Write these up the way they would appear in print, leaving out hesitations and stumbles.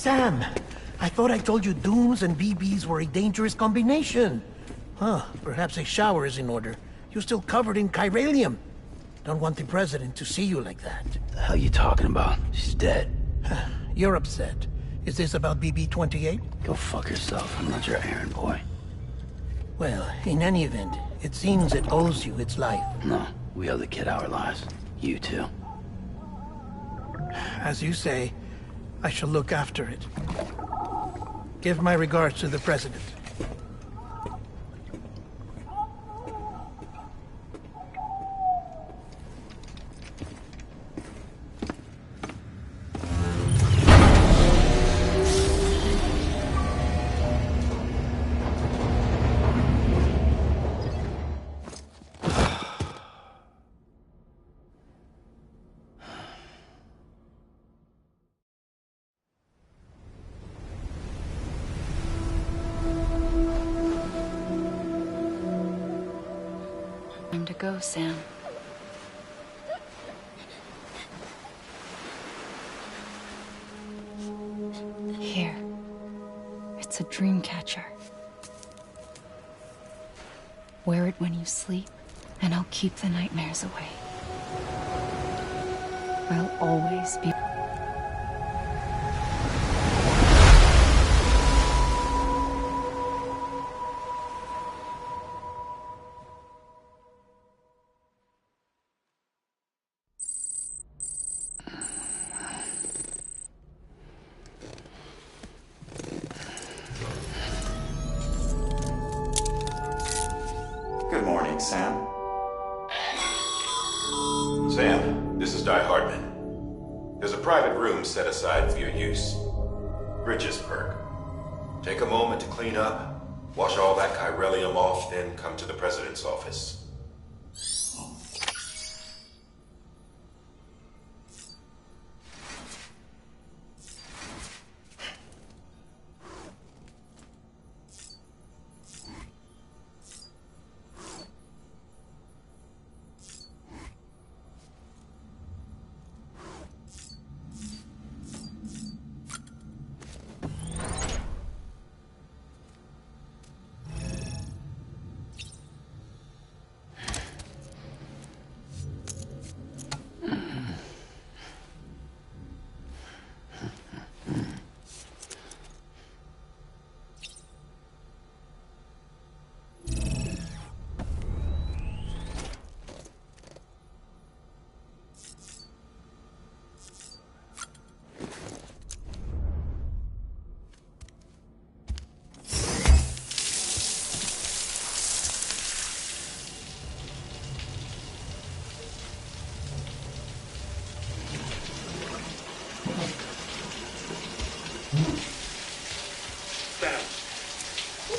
Sam, I thought I told you dooms and BBs were a dangerous combination. Huh, perhaps a shower is in order. You're still covered in chiralium. Don't want the president to see you like that. The hell you talking about? She's dead. You're upset. Is this about BB-28? Go fuck yourself. I'm not your errand boy. Well, in any event, it seems it owes you its life. No, we owe the kid our lives. You too. As you say, I shall look after it. Give my regards to the president. Time to go, Sam. Here. It's a dream catcher. Wear it when you sleep, and I'll keep the nightmares away. I'll always be... Good morning, Sam. Sam, this is Di Hardman. There's a private room set aside for your use. Bridges perk. Take a moment to clean up, wash all that chiralium off, then come to the president's office.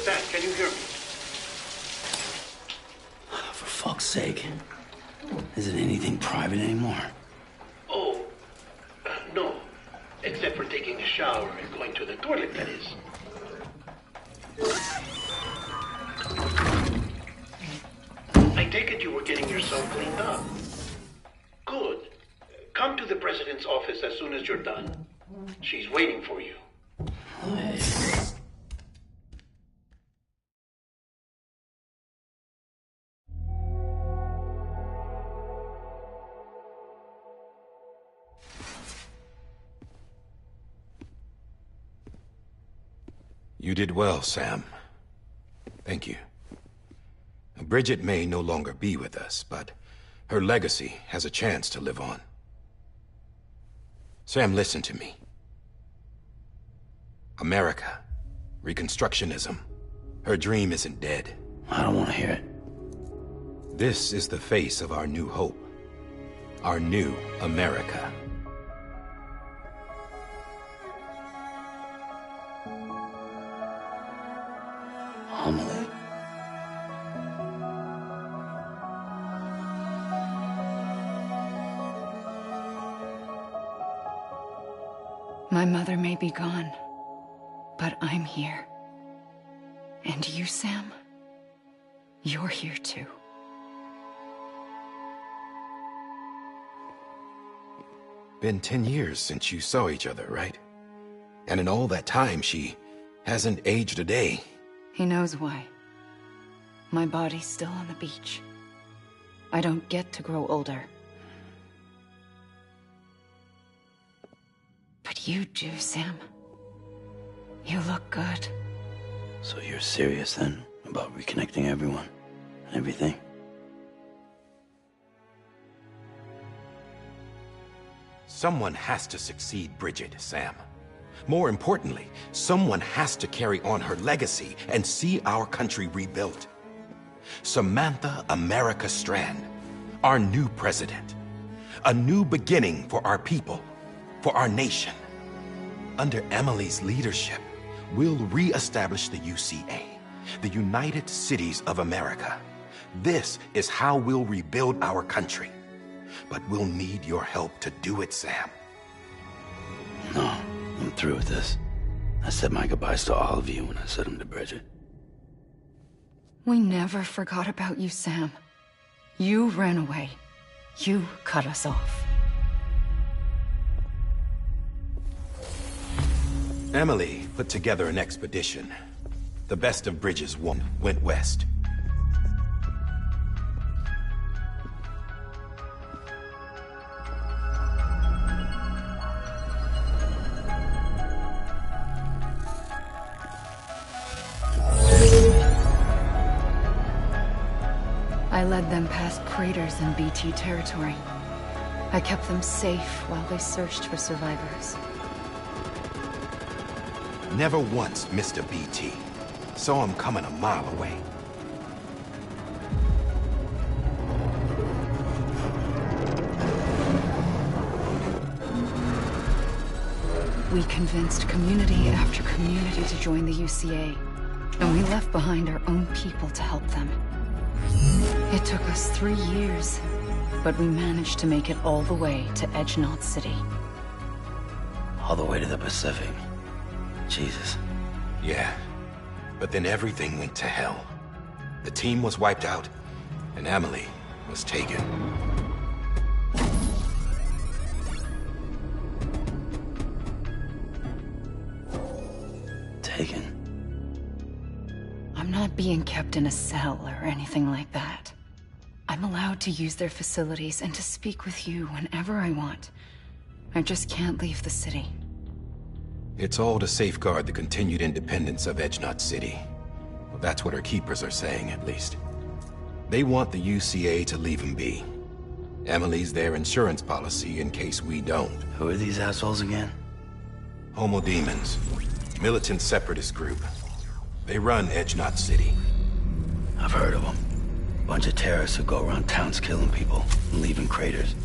Sam, can you hear me? For fuck's sake. Isn't anything private anymore? Oh, no. Except for taking a shower and going to the toilet, that is. I take it you were getting yourself cleaned up. Good. Come to the president's office as soon as you're done. She's waiting for you. You did well, Sam. Thank you. Bridget may no longer be with us, but her legacy has a chance to live on. Sam, listen to me. America, Reconstructionism, her dream isn't dead. I don't want to hear it. This is the face of our new hope. Our new America. Homily. My mother may be gone, but I'm here. And you, Sam? You're here too. Been 10 years since you saw each other, right? And in all that time, she hasn't aged a day. He knows why. My body's still on the beach. I don't get to grow older. But you do, Sam. You look good. So you're serious then about reconnecting everyone and everything? Someone has to succeed Bridget, Sam. More importantly, someone has to carry on her legacy and see our country rebuilt. Samantha America Strand, our new president. A new beginning for our people, for our nation. Under Emily's leadership, we'll re-establish the UCA, the United Cities of America. This is how we'll rebuild our country. But we'll need your help to do it, Sam. No, I'm through with this. I said my goodbyes to all of you when I said them to Bridget. We never forgot about you, Sam. You ran away. You cut us off. Emily put together an expedition. The best of Bridges went west. I led them past craters in BT territory. I kept them safe while they searched for survivors. Never once missed a BT. Saw him coming a mile away. We convinced community after community to join the UCA, and we left behind our own people to help them. It took us 3 years, but we managed to make it all the way to Edgenot City. All the way to the Pacific. Jesus. Yeah, but then everything went to hell. The team was wiped out, and Emily was taken. Taken? I'm not being kept in a cell or anything like that. I'm allowed to use their facilities and to speak with you whenever I want. I just can't leave the city. It's all to safeguard the continued independence of Edgenot City. Well, that's what our keepers are saying, at least. They want the UCA to leave him be. Emily's their insurance policy in case we don't. Who are these assholes again? Homo Demons. Militant separatist group. They run Edgenot City. I've heard of them. Bunch of terrorists who go around towns killing people and leaving craters.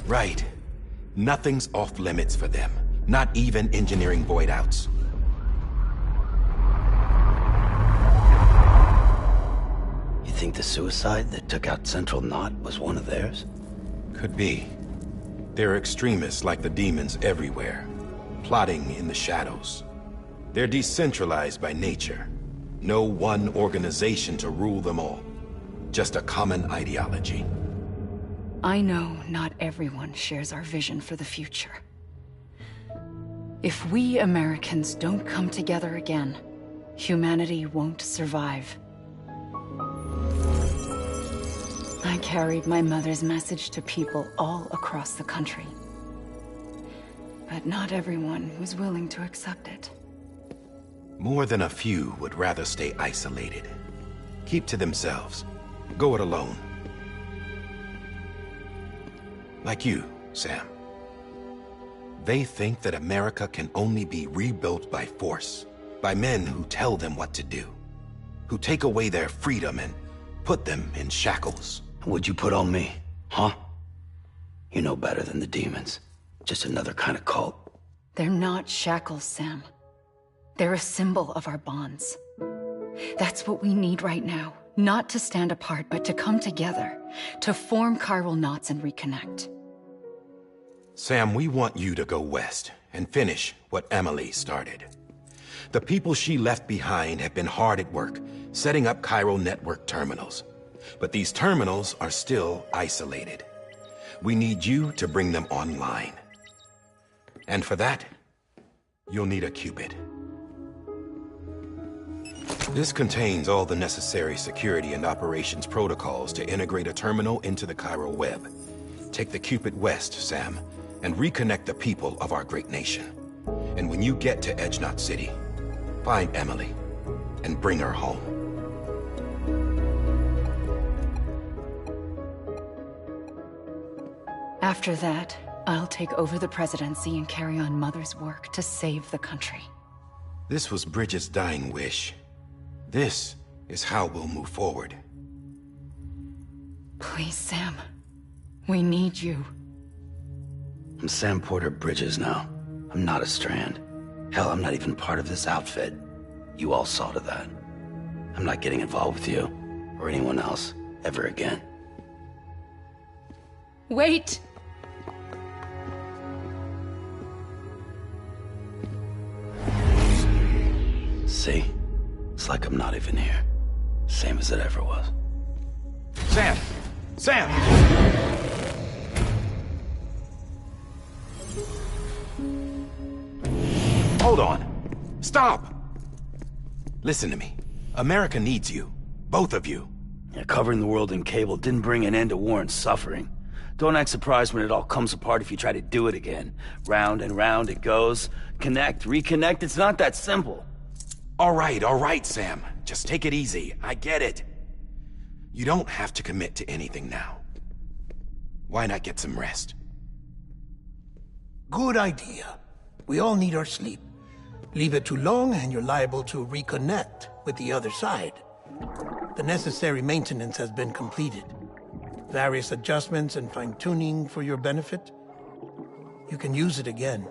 Right. Nothing's off limits for them. Not even engineering void outs. You think the suicide that took out Central Knot was one of theirs? Could be. There are extremists like the demons everywhere, plotting in the shadows. They're decentralized by nature. No one organization to rule them all. Just a common ideology. I know not everyone shares our vision for the future. If we Americans don't come together again, humanity won't survive. I carried my mother's message to people all across the country. But not everyone was willing to accept it. More than a few would rather stay isolated. Keep to themselves. Go it alone. Like you, Sam. They think that America can only be rebuilt by force, by men who tell them what to do, who take away their freedom and put them in shackles. What'd you put on me, huh? You know better than the demons. Just another kind of cult. They're not shackles, Sam. They're a symbol of our bonds. That's what we need right now. Not to stand apart, but to come together, to form chiral knots and reconnect. Sam, we want you to go west and finish what Emily started. The people she left behind have been hard at work, setting up chiral network terminals. But these terminals are still isolated. We need you to bring them online. And for that, You'll need a Cupid. This contains all the necessary security and operations protocols to integrate a terminal into the Chiral web. Take the Cupid west, Sam, and reconnect the people of our great nation. And when you get to Edge Knot City, find Emily and bring her home. After that, I'll take over the presidency and carry on Mother's work to save the country. This was Bridget's dying wish. This is how we'll move forward. Please, Sam. We need you. I'm Sam Porter Bridges now. I'm not a Strand. Hell, I'm not even part of this outfit. You all saw to that. I'm not getting involved with you, or anyone else, ever again. Wait! See? It's like I'm not even here. Same as it ever was. Sam! Sam! Hold on. Stop! Listen to me. America needs you. Both of you. Yeah, covering the world in cable didn't bring an end to war and suffering. Don't act surprised when it all comes apart if you try to do it again. Round and round it goes. Connect, reconnect, it's not that simple. All right, Sam. Just take it easy. I get it. You don't have to commit to anything now. Why not get some rest? Good idea. We all need our sleep. Leave it too long and you're liable to reconnect with the other side. The necessary maintenance has been completed. Various adjustments and fine-tuning for your benefit. You can use it again.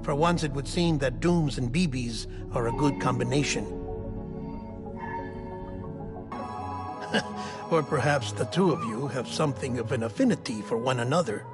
For once, it would seem that Dooms and BBs are a good combination. Or perhaps the two of you have something of an affinity for one another.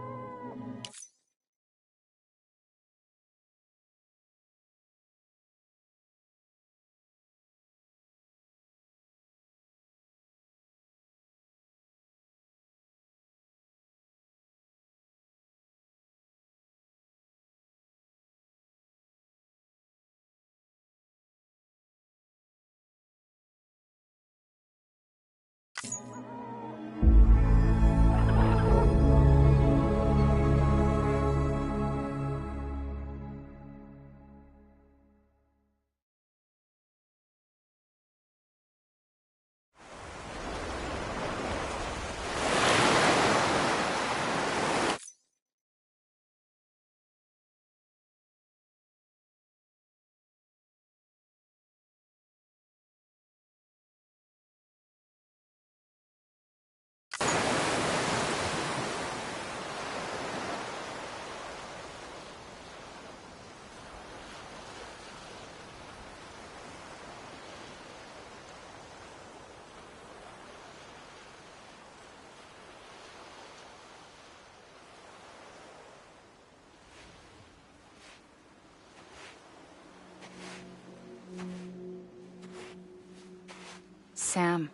Sam.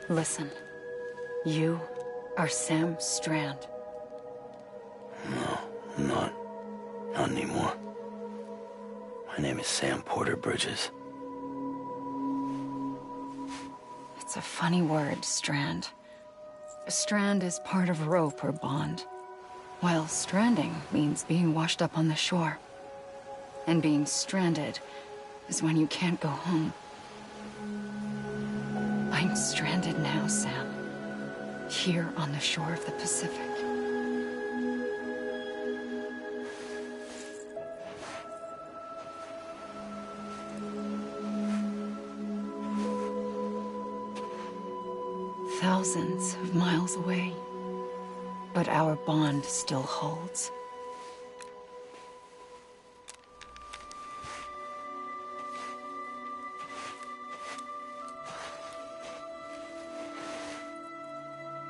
Listen. You are Sam Strand. No, I'm not. Not anymore. My name is Sam Porter Bridges. It's a funny word, Strand. A strand is part of rope or bond, while stranding means being washed up on the shore. And being stranded is when you can't go home. I'm stranded now, Sam. Here on the shore of the Pacific. Thousands of miles away, but our bond still holds.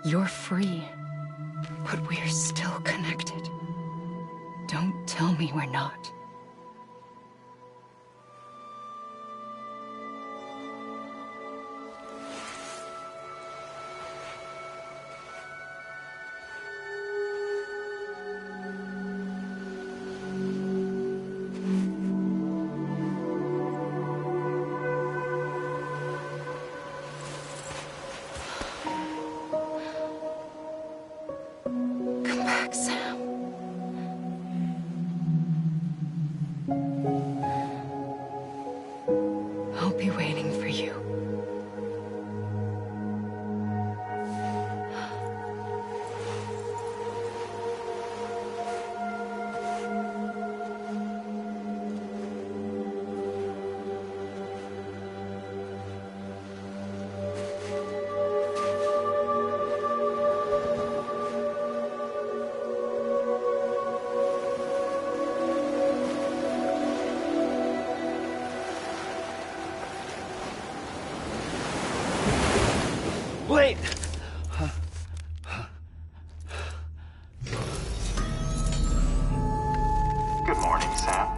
You're free, but we're still connected. Don't tell me we're not. Come back, Sam. I'll be waiting for you. Wait! Good morning, Sam.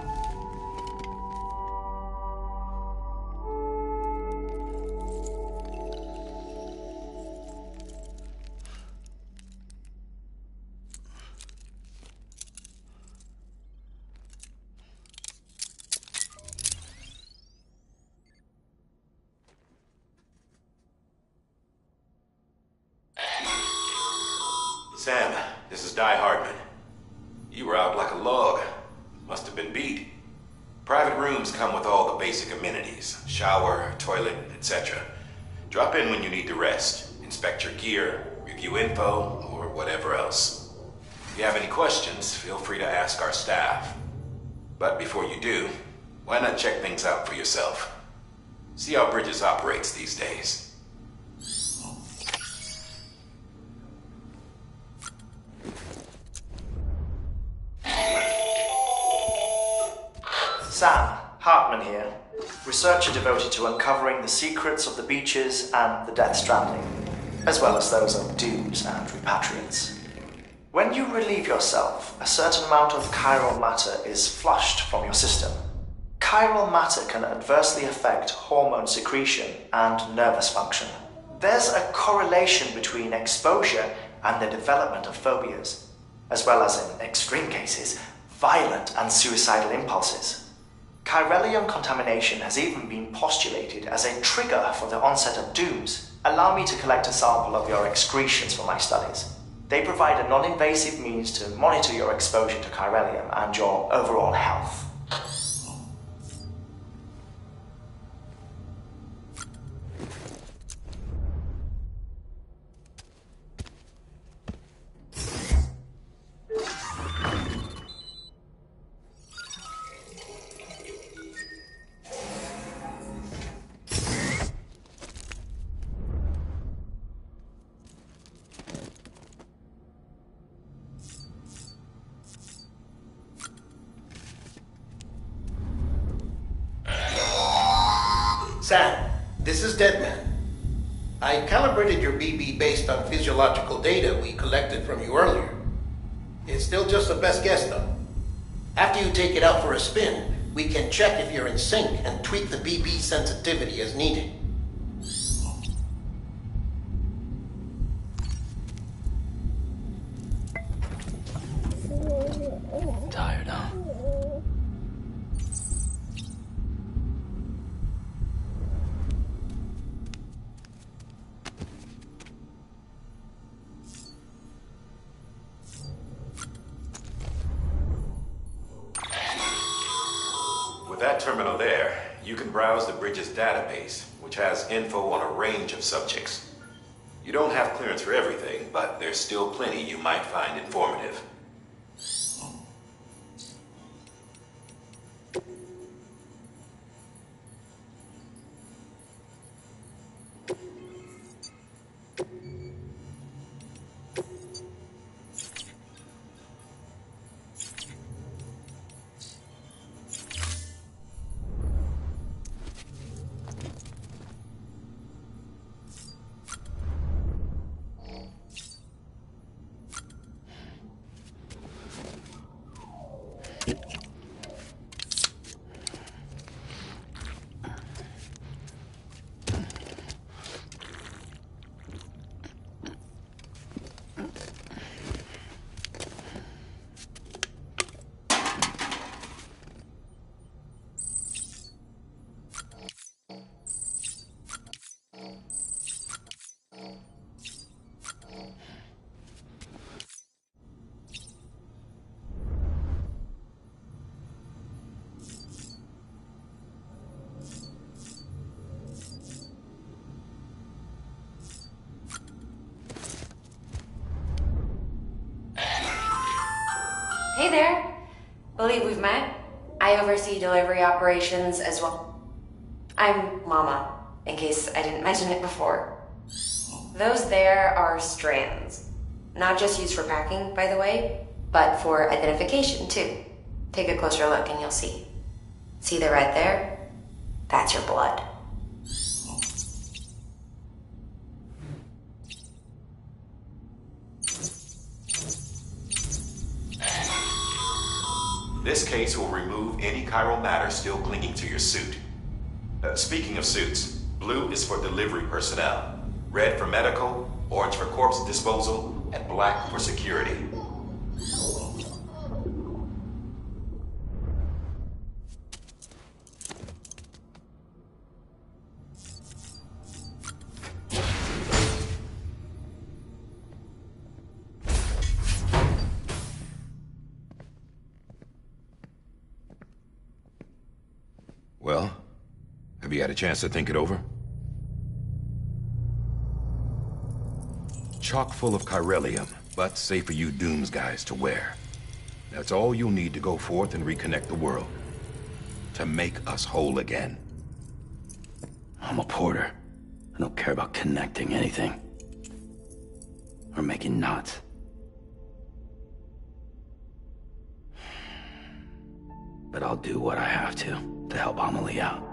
Sam, this is Hardman. You were out like a log. Must have been beat. Private rooms come with all the basic amenities. Shower, toilet, etc. Drop in when you need to rest. Inspect your gear, review info, or whatever else. If you have any questions, feel free to ask our staff. But before you do, why not check things out for yourself? See how Bridges operates these days. Sam, Hartman here, researcher devoted to uncovering the secrets of the beaches and the Death Stranding, as well as those of dooms and repatriants. When you relieve yourself, a certain amount of chiral matter is flushed from your system. Chiral matter can adversely affect hormone secretion and nervous function. There's a correlation between exposure and the development of phobias, as well as, in extreme cases, violent and suicidal impulses. Chiralium contamination has even been postulated as a trigger for the onset of dooms. Allow me to collect a sample of your excretions for my studies. They provide a non-invasive means to monitor your exposure to chiralium and your overall health. Sam, this is Deadman. I calibrated your BB based on physiological data we collected from you earlier. It's still just a best guess, though. After you take it out for a spin, we can check if you're in sync and tweak the BB sensitivity as needed. Tired, huh? With that terminal there, you can browse the Bridges database, which has info on a range of subjects. You don't have clearance for everything, but there's still plenty you might find informative. Hey there. Believe we've met. I oversee delivery operations as well. I'm Mama, in case I didn't mention it before. Those there are strands. Not just used for packing, by the way, but for identification too. Take a closer look and you'll see. See the red there? That's your blood. This case will remove any chiral matter still clinging to your suit. Speaking of suits, blue is for delivery personnel, red for medical, orange for corpse disposal, and black for security. Well, have you had a chance to think it over? Chock full of chiralium, but safe for you Dooms guys to wear. That's all you'll need to go forth and reconnect the world. To make us whole again. I'm a porter. I don't care about connecting anything. Or making knots. But I'll do what I have to help Amelie out.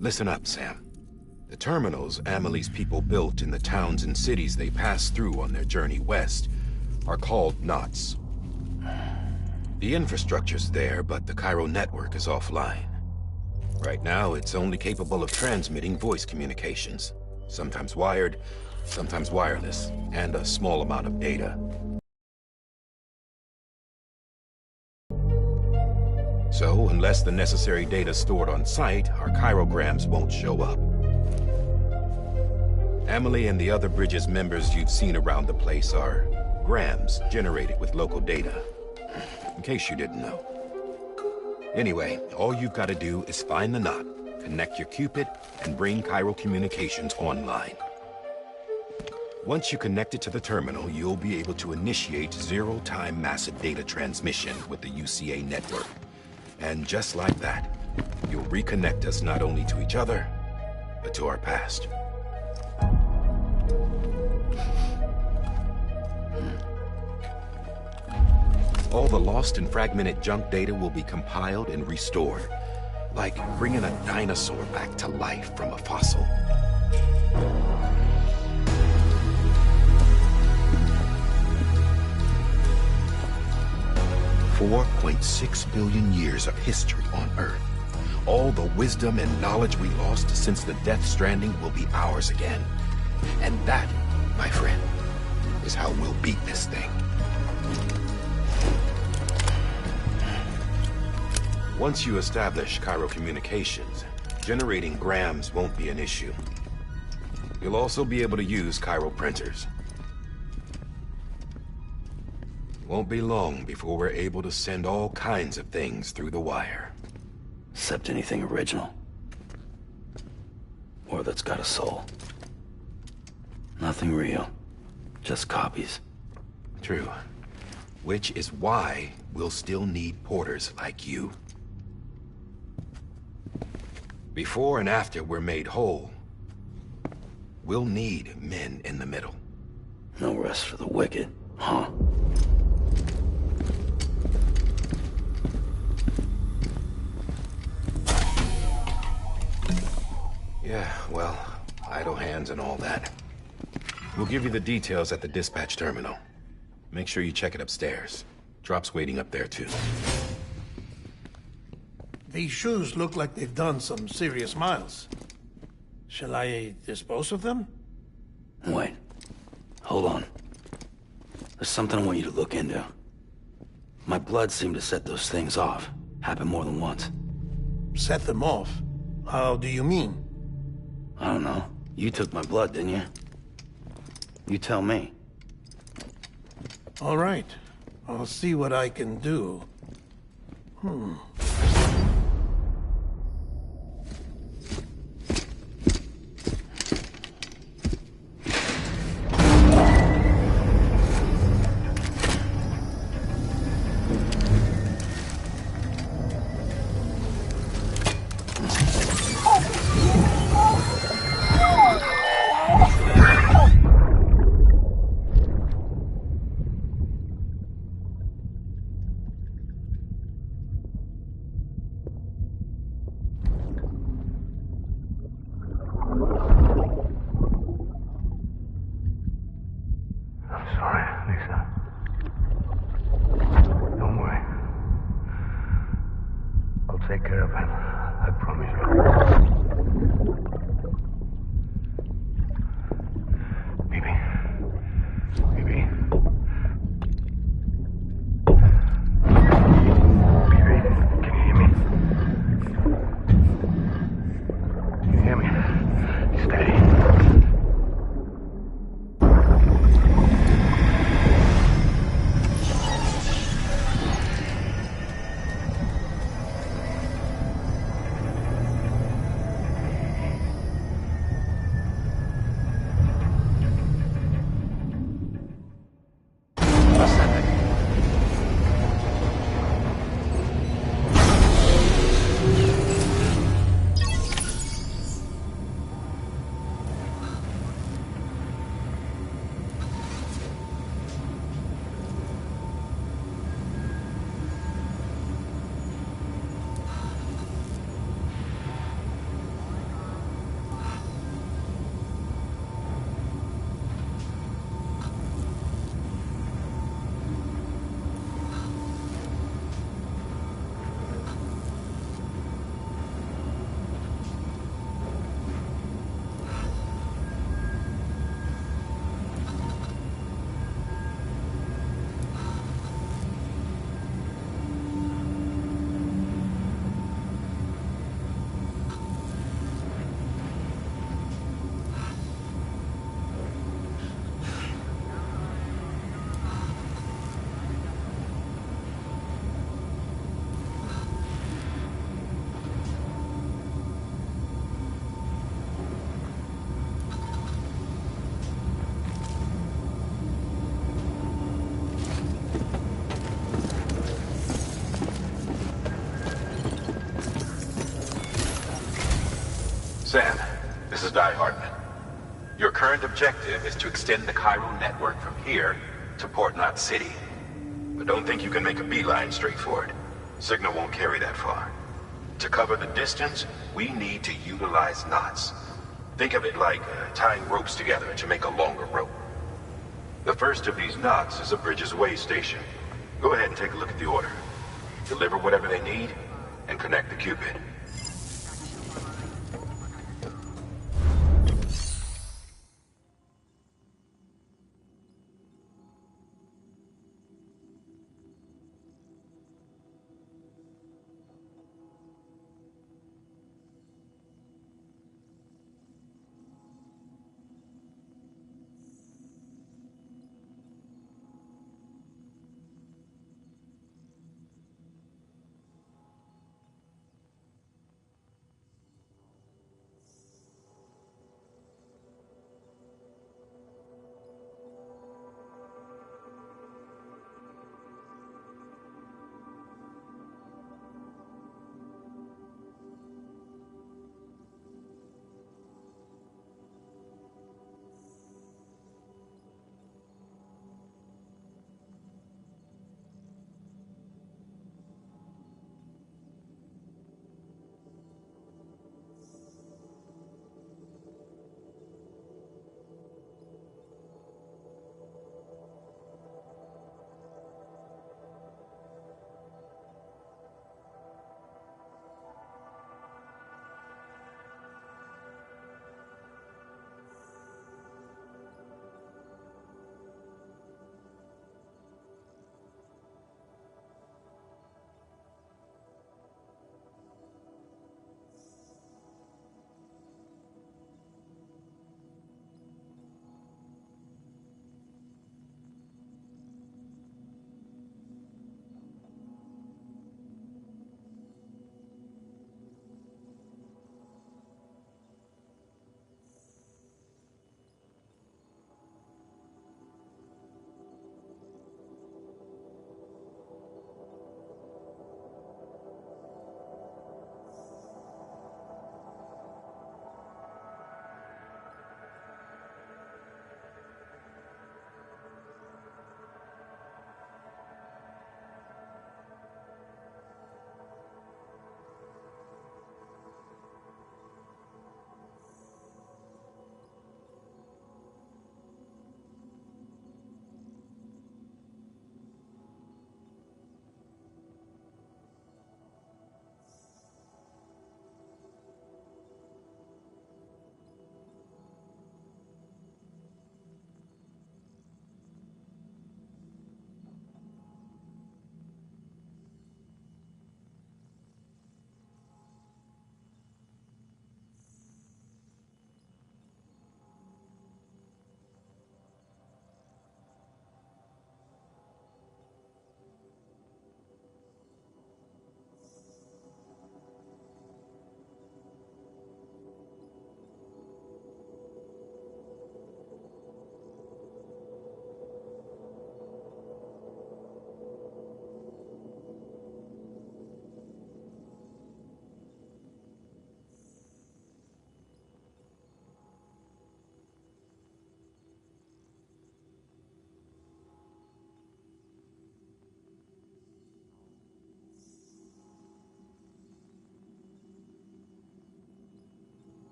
Listen up, Sam. The terminals Amelie's people built in the towns and cities they passed through on their journey west are called knots. The infrastructure's there, but the Cairo network is offline. Right now, it's only capable of transmitting voice communications. Sometimes wired, sometimes wireless, and a small amount of data. So, unless the necessary data's stored on site, our chirograms won't show up. Amelie and the other Bridges members you've seen around the place are grams generated with local data. In case you didn't know. Anyway, all you've got to do is find the knot, connect your Cupid, and bring Cairo communications online. Once you connect it to the terminal, you'll be able to initiate zero-time massive data transmission with the UCA network. And just like that, you'll reconnect us not only to each other, but to our past. All the lost and fragmented junk data will be compiled and restored, like bringing a dinosaur back to life from a fossil. $4.6 billion years of history on Earth. All the wisdom and knowledge we lost since the Death Stranding will be ours again. And that, my friend, is how we'll beat this thing. Once you establish Cairo communications, generating grams won't be an issue. You'll also be able to use Cairo printers. Won't be long before we're able to send all kinds of things through the wire. Except anything original. Or that's got a soul. Nothing real. Just copies. True. Which is why we'll still need porters like you. Before and after we're made whole, we'll need men in the middle. No rest for the wicked, huh? Yeah, well, idle hands and all that. We'll give you the details at the dispatch terminal. Make sure you check it upstairs. Drop's waiting up there, too. These shoes look like they've done some serious miles. Shall I dispose of them? Wait. Hold on. There's something I want you to look into. My blood seemed to set those things off. Happened more than once. Set them off? How do you mean? I don't know. You took my blood, didn't you? You tell me. All right. I'll see what I can do. I'm sorry, Lisa. Don't worry. I'll take care of him. I promise you. Baby. Baby. Baby, can you hear me? Can you hear me? Steady. Sam, this is Die Hartman. Your current objective is to extend the Cairo network from here to Port Knot City. But don't think you can make a beeline straight for it. Signal won't carry that far. To cover the distance, we need to utilize knots. Think of it like tying ropes together to make a longer rope. The first of these knots is a Bridges Way station. Go ahead and take a look at the order. Deliver whatever they need, and connect the Cupid.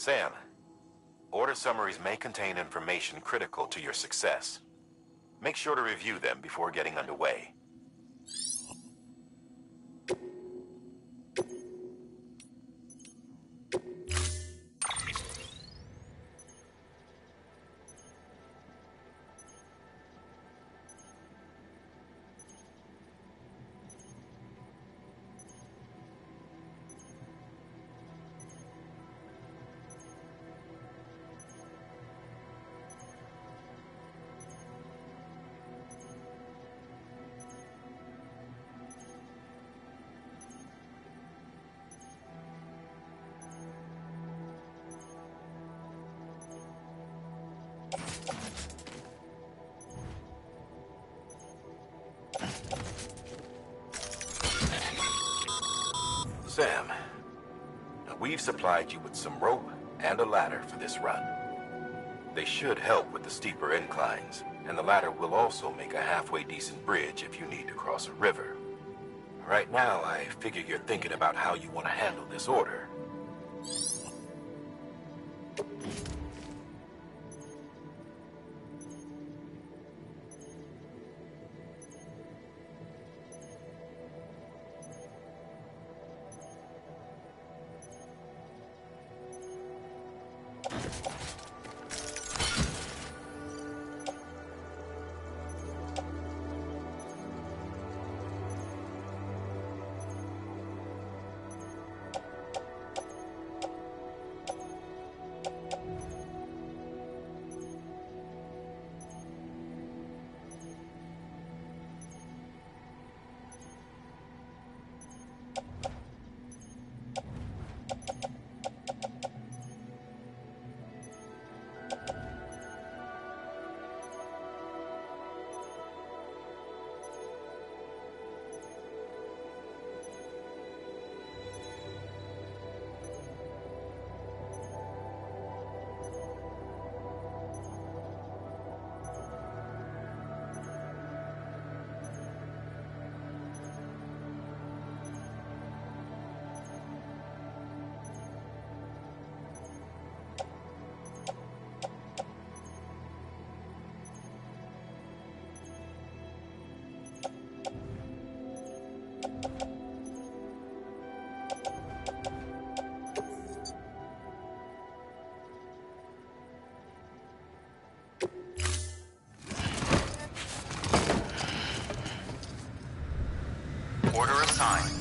Sam, order summaries may contain information critical to your success. Make sure to review them before getting underway. Sam, we've supplied you with some rope and a ladder for this run. They should help with the steeper inclines, and the ladder will also make a halfway decent bridge if you need to cross a river. Right now, I figure you're thinking about how you want to handle this order. Order assigned.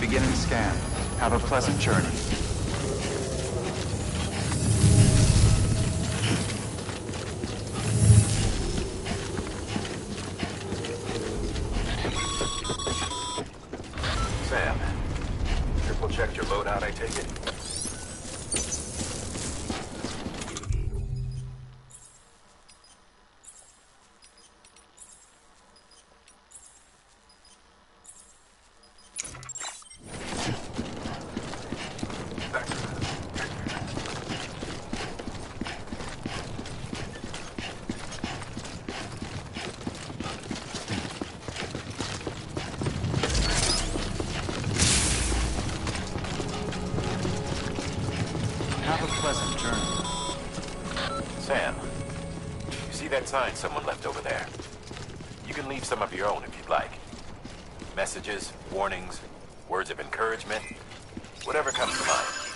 Beginning scan. Have a pleasant journey. Sam, triple checked your loadout, I take it? Have a pleasant journey. Sam, you see that sign someone left over there? You can leave some of your own if you'd like. Messages, warnings, words of encouragement, whatever comes to mind.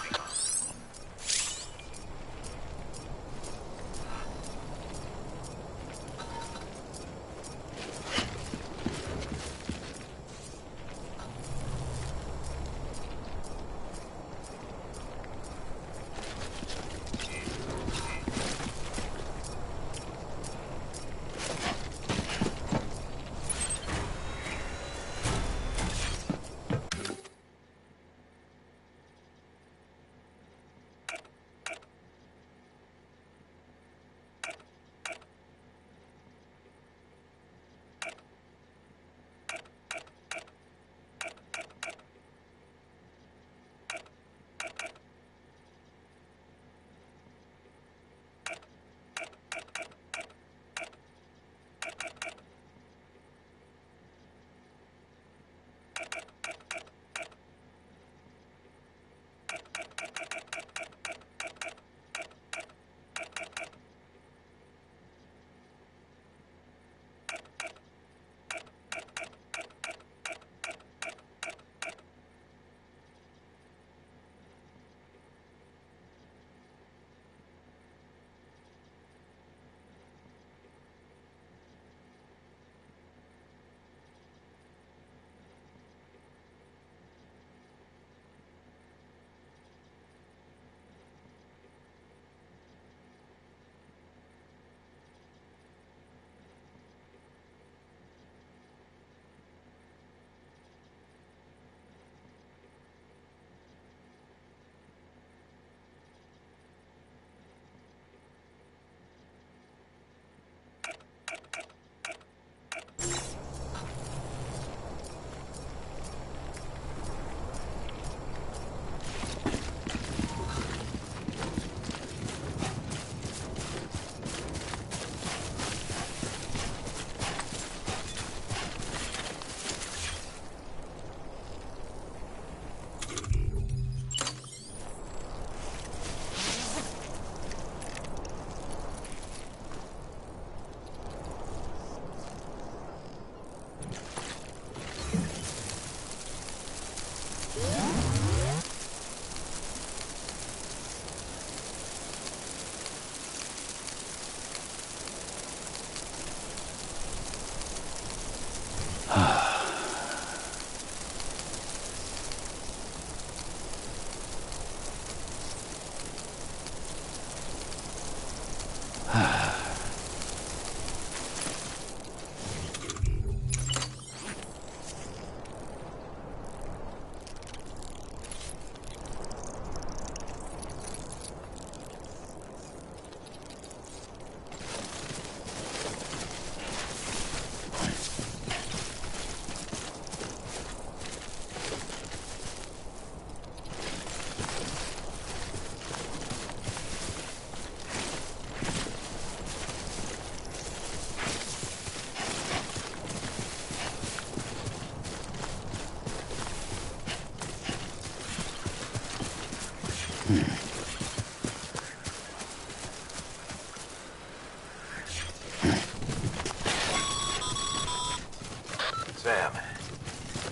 Sam,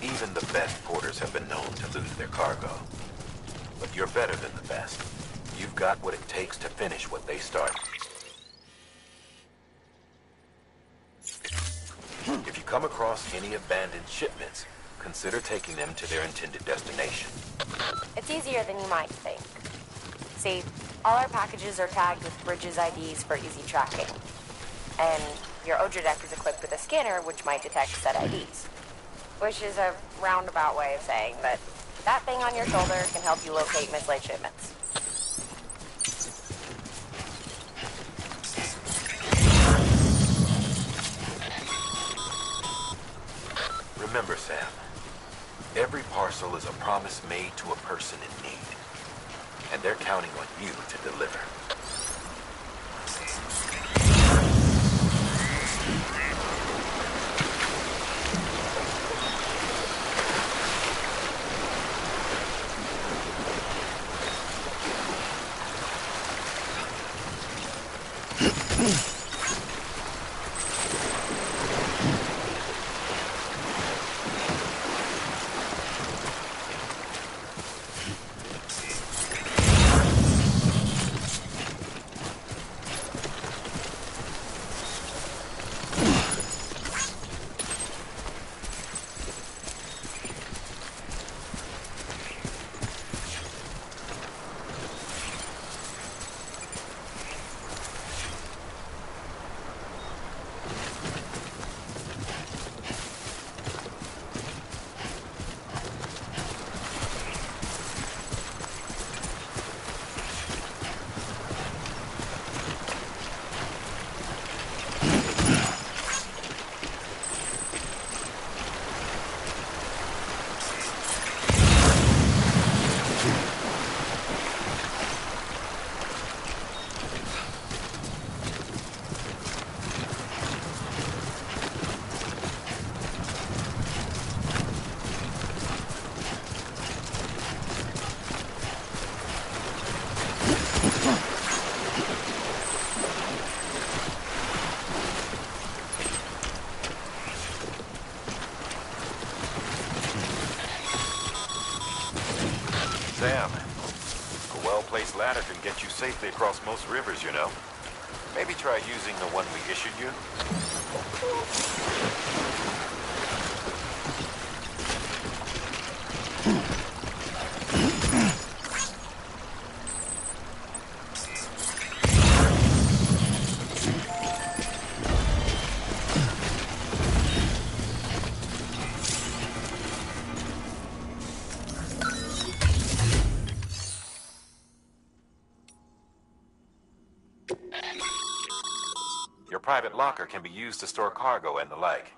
even the best porters have been known to lose their cargo. But you're better than the best. You've got what it takes to finish what they start. If you come across any abandoned shipments, consider taking them to their intended destination. It's easier than you might think. See, all our packages are tagged with Bridges IDs for easy tracking. And your Odra deck is equipped with a scanner which might detect said IDs. Which is a roundabout way of saying that that thing on your shoulder can help you locate mislaid shipments. Remember, Sam, every parcel is a promise made to a person in need. And they're counting on you to deliver. Sam, a well-placed ladder can get you safely across most rivers, you know. Maybe try using the one we issued you. Your private locker can be used to store cargo and the like.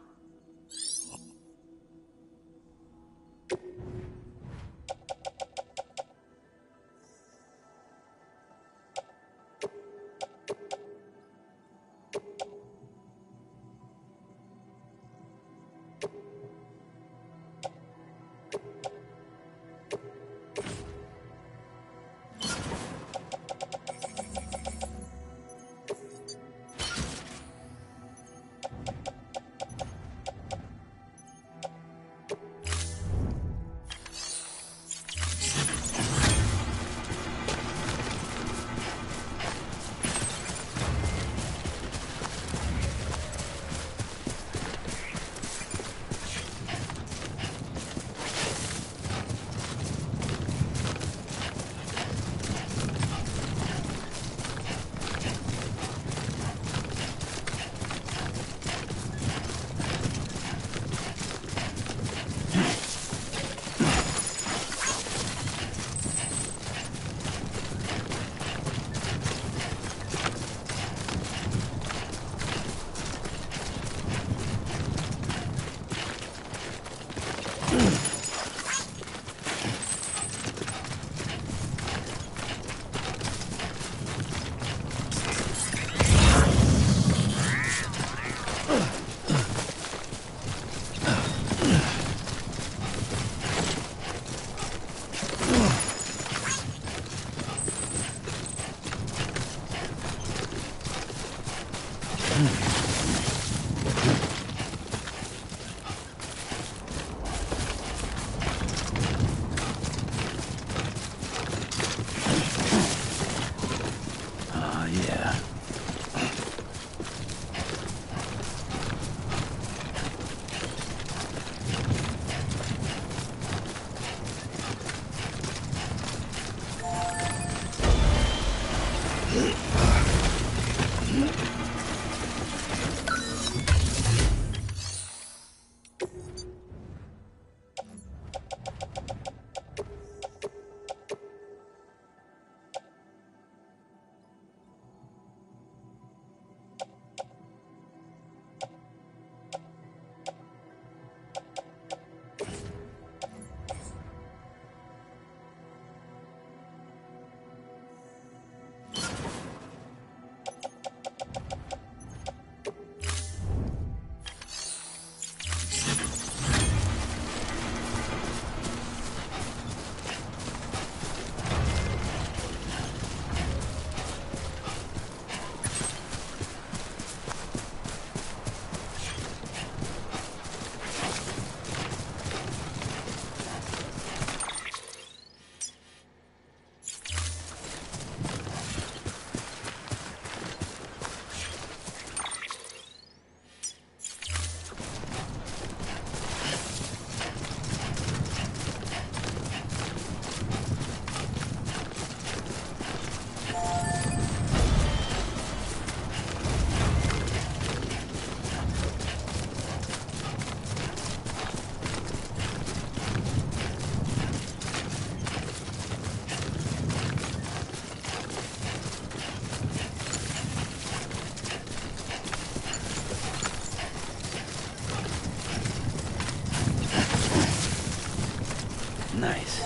Nice.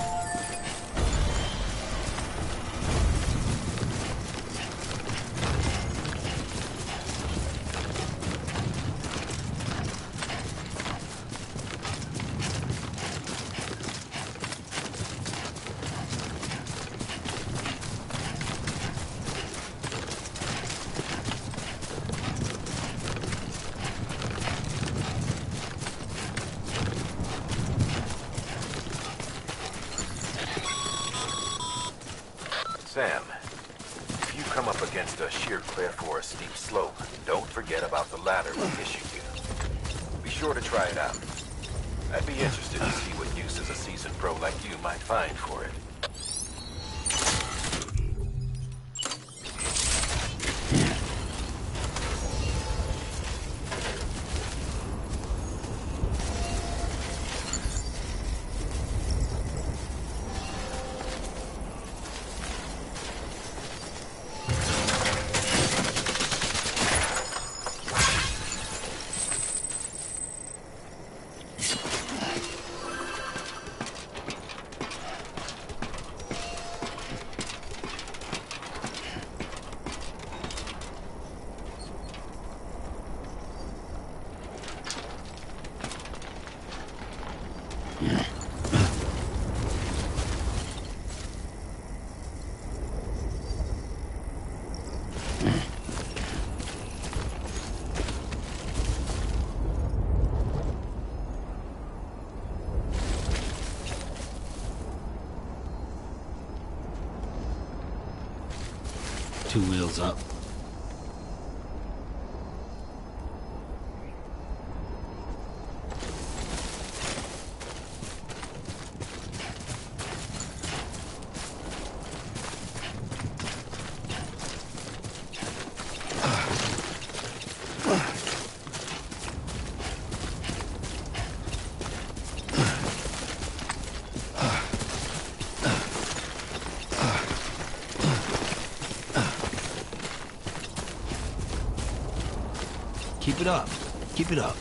Sam, if you come up against a sheer cliff or a steep slope, don't forget about the ladder we're issuing you. Be sure to try it out. I'd be interested to see what uses a seasoned pro like you might find for it. Two wheels up. Keep it up. Keep it up.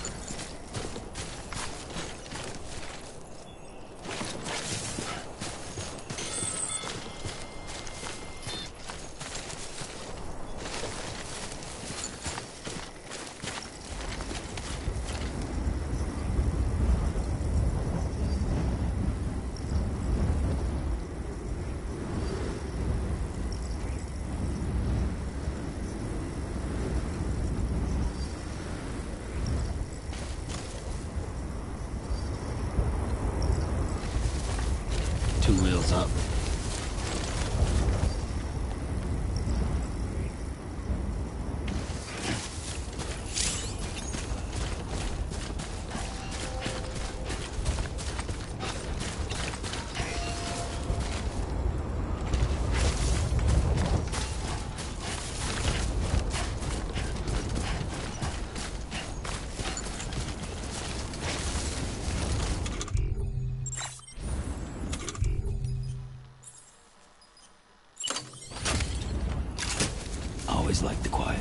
Two wheels up. Always like the quiet.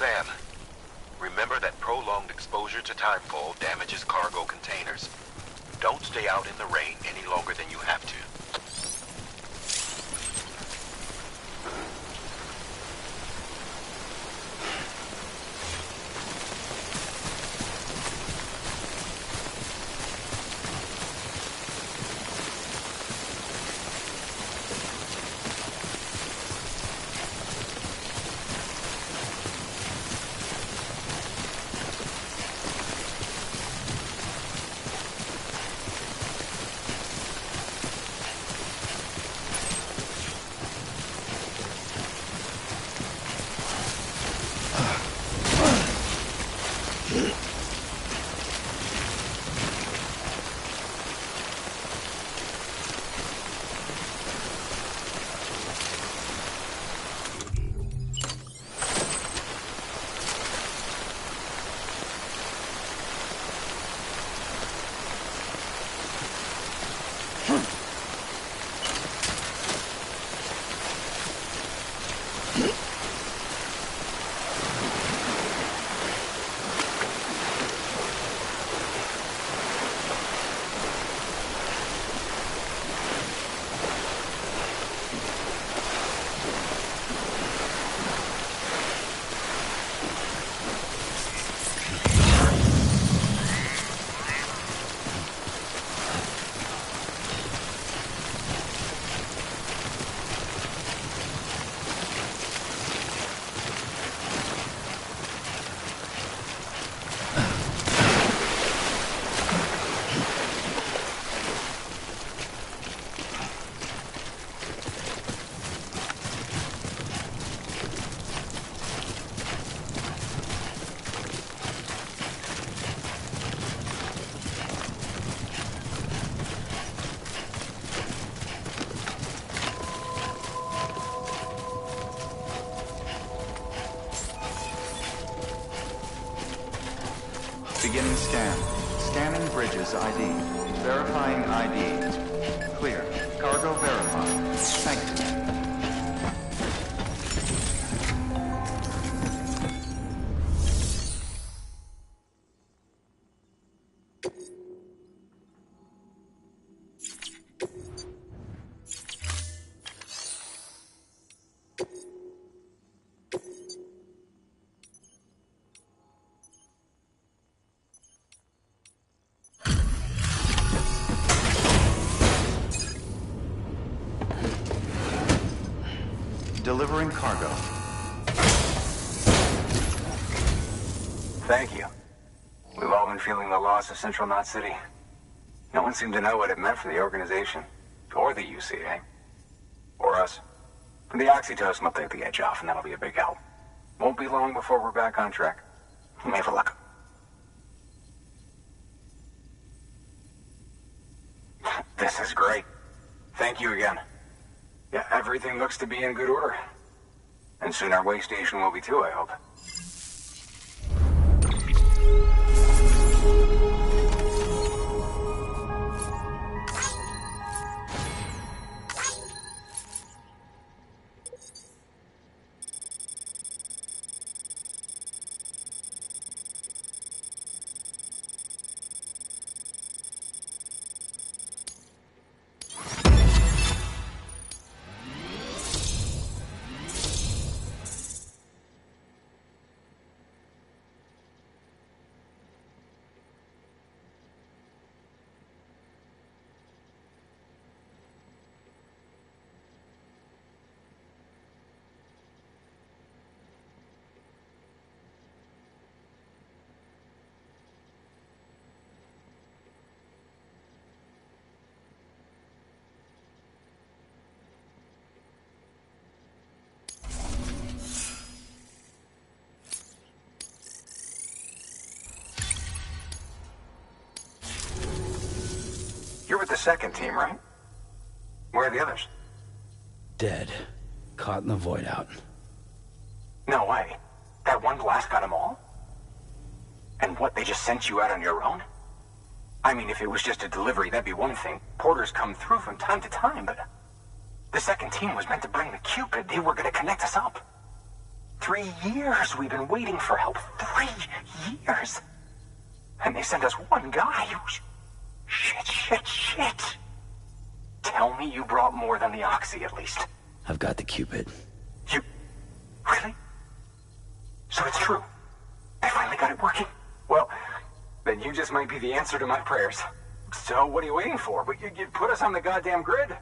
Sam, remember that prolonged exposure to timefall damages cargo containers. Don't stay out in the rain any longer than you have to. Beginning scan. Scanning Bridges ID. Verifying ID. Clear. Cargo verified. Thank you. Delivering cargo. Thank you. We've all been feeling the loss of Central Knot City. No one seemed to know what it meant for the organization, or the UCA, or us. The oxytocin will take the edge off, and that'll be a big help. Won't be long before we're back on track. May have luck. This is great. Thank you again. Yeah, everything looks to be in good order. And soon our way station will be too, I hope. You're with the second team, right? Where are the others? Dead. Caught in the void out. No way. That one blast got them all? And what, they just sent you out on your own? I mean, if it was just a delivery, that'd be one thing. Porters come through from time to time, but... The second team was meant to bring the Cupid. They were gonna connect us up. 3 years we've been waiting for help. 3 years! And they sent us one guy. Shit. Tell me you brought more than the Oxy, at least. I've got the Cupid. You... Really? So it's true. They finally got it working. Well, then you just might be the answer to my prayers. So what are you waiting for? But you put us on the goddamn grid.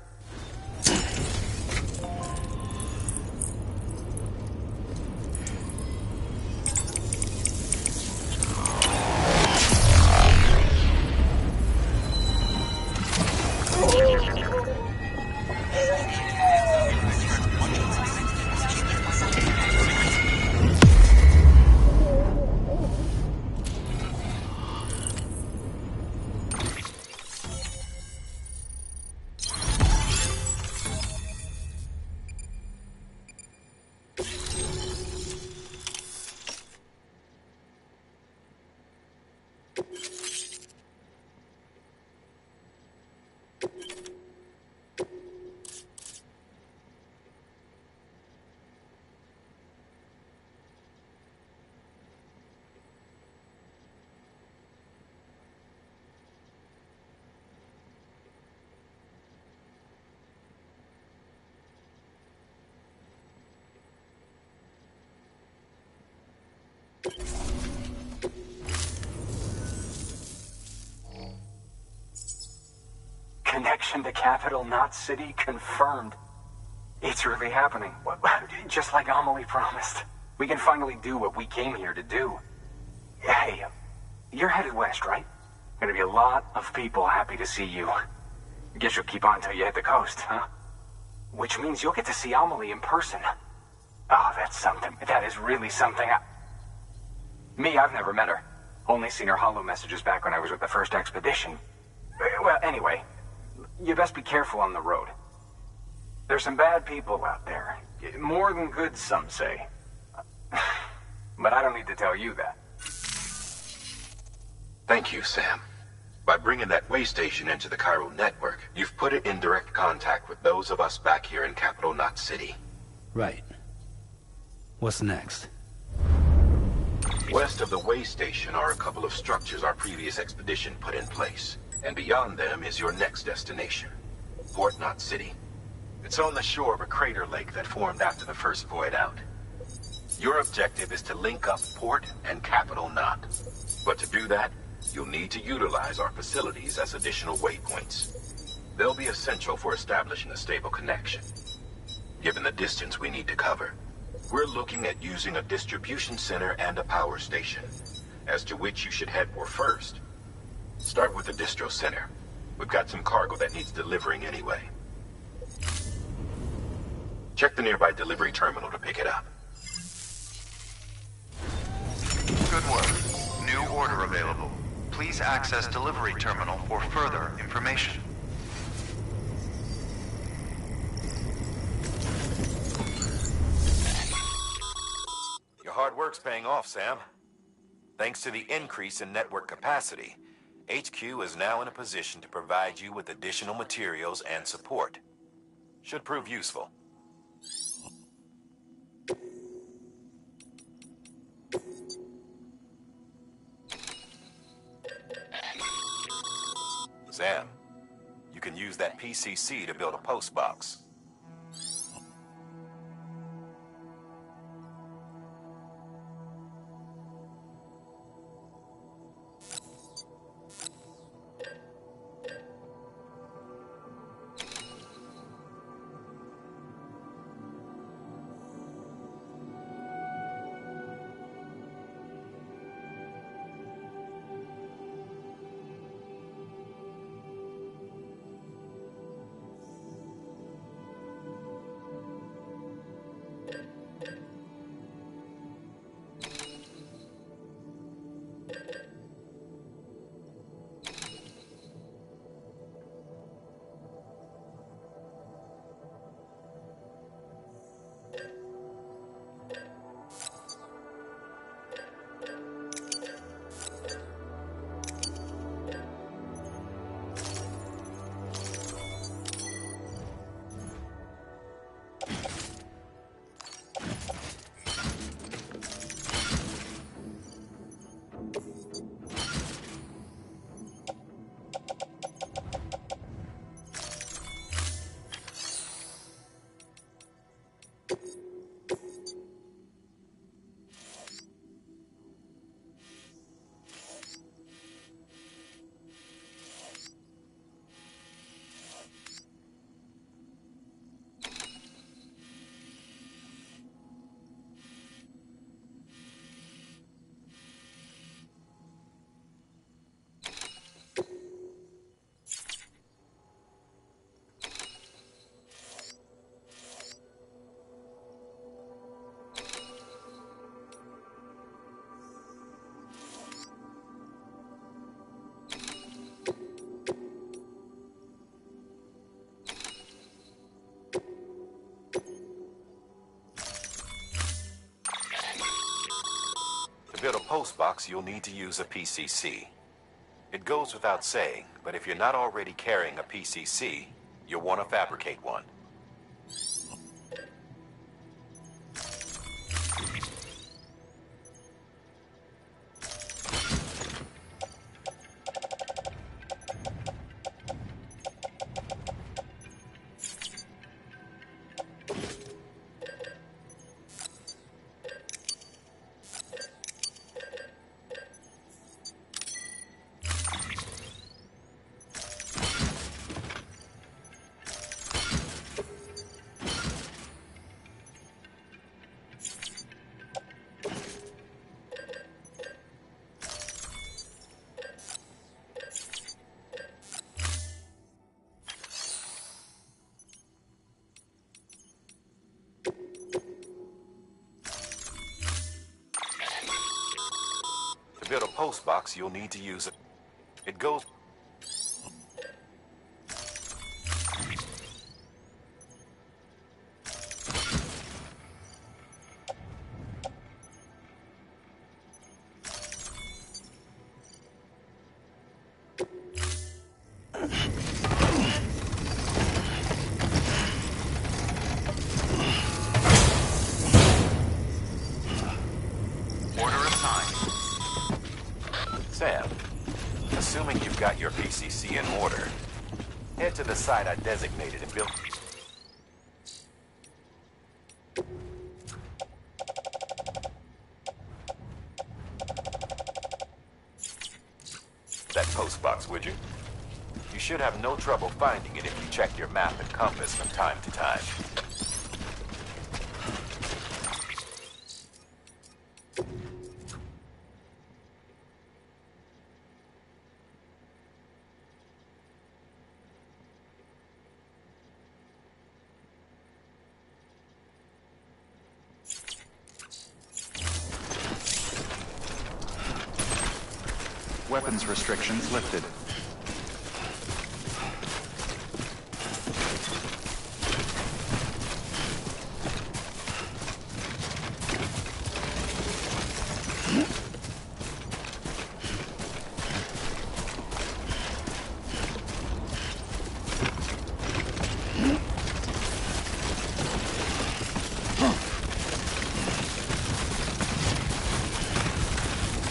Connection to Capital Knot City confirmed. It's really happening. Just like Amelie promised. We can finally do what we came here to do. Hey, you're headed west, right? Gonna be a lot of people happy to see you. Guess you'll keep on till you hit the coast, huh? Which means you'll get to see Amelie in person. Oh, that's something. That is really something. I've never met her. Only seen her holo messages back when I was with the first expedition. Well, anyway, you best be careful on the road. There's some bad people out there. More than good, some say. But I don't need to tell you that. Thank you, Sam. By bringing that way station into the Cairo network, you've put it in direct contact with those of us back here in Capital Knot City. Right. What's next? West of the way station are a couple of structures our previous expedition put in place. And beyond them is your next destination, Port Knot City. It's on the shore of a crater lake that formed after the first void out. Your objective is to link up Port and Capital Knot. But to do that, you'll need to utilize our facilities as additional waypoints. They'll be essential for establishing a stable connection. Given the distance we need to cover, we're looking at using a distribution center and a power station, as to which you should head for first. Start with the distro center. We've got some cargo that needs delivering anyway. Check the nearby delivery terminal to pick it up. Good work. New order available. Please access delivery terminal for further information. Your hard work's paying off, Sam. Thanks to the increase in network capacity, HQ is now in a position to provide you with additional materials and support. Should prove useful. Sam, you can use that PCC to build a post box. To build a post box, you'll need to use a PCC. It goes without saying, but if you're not already carrying a PCC, you'll want to fabricate one. To build a post box, you'll need to use it. It goes... Sam, assuming you've got your PCC in order, head to the site I designated and build... that post box, would you? You should have no trouble finding it if you check your map and compass from time to time. Weapons restrictions lifted.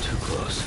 Too close.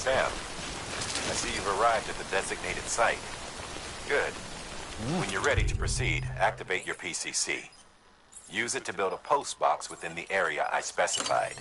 Sam, I see you've arrived at the designated site. Good. When you're ready to proceed, activate your PCC. Use it to build a post box within the area I specified.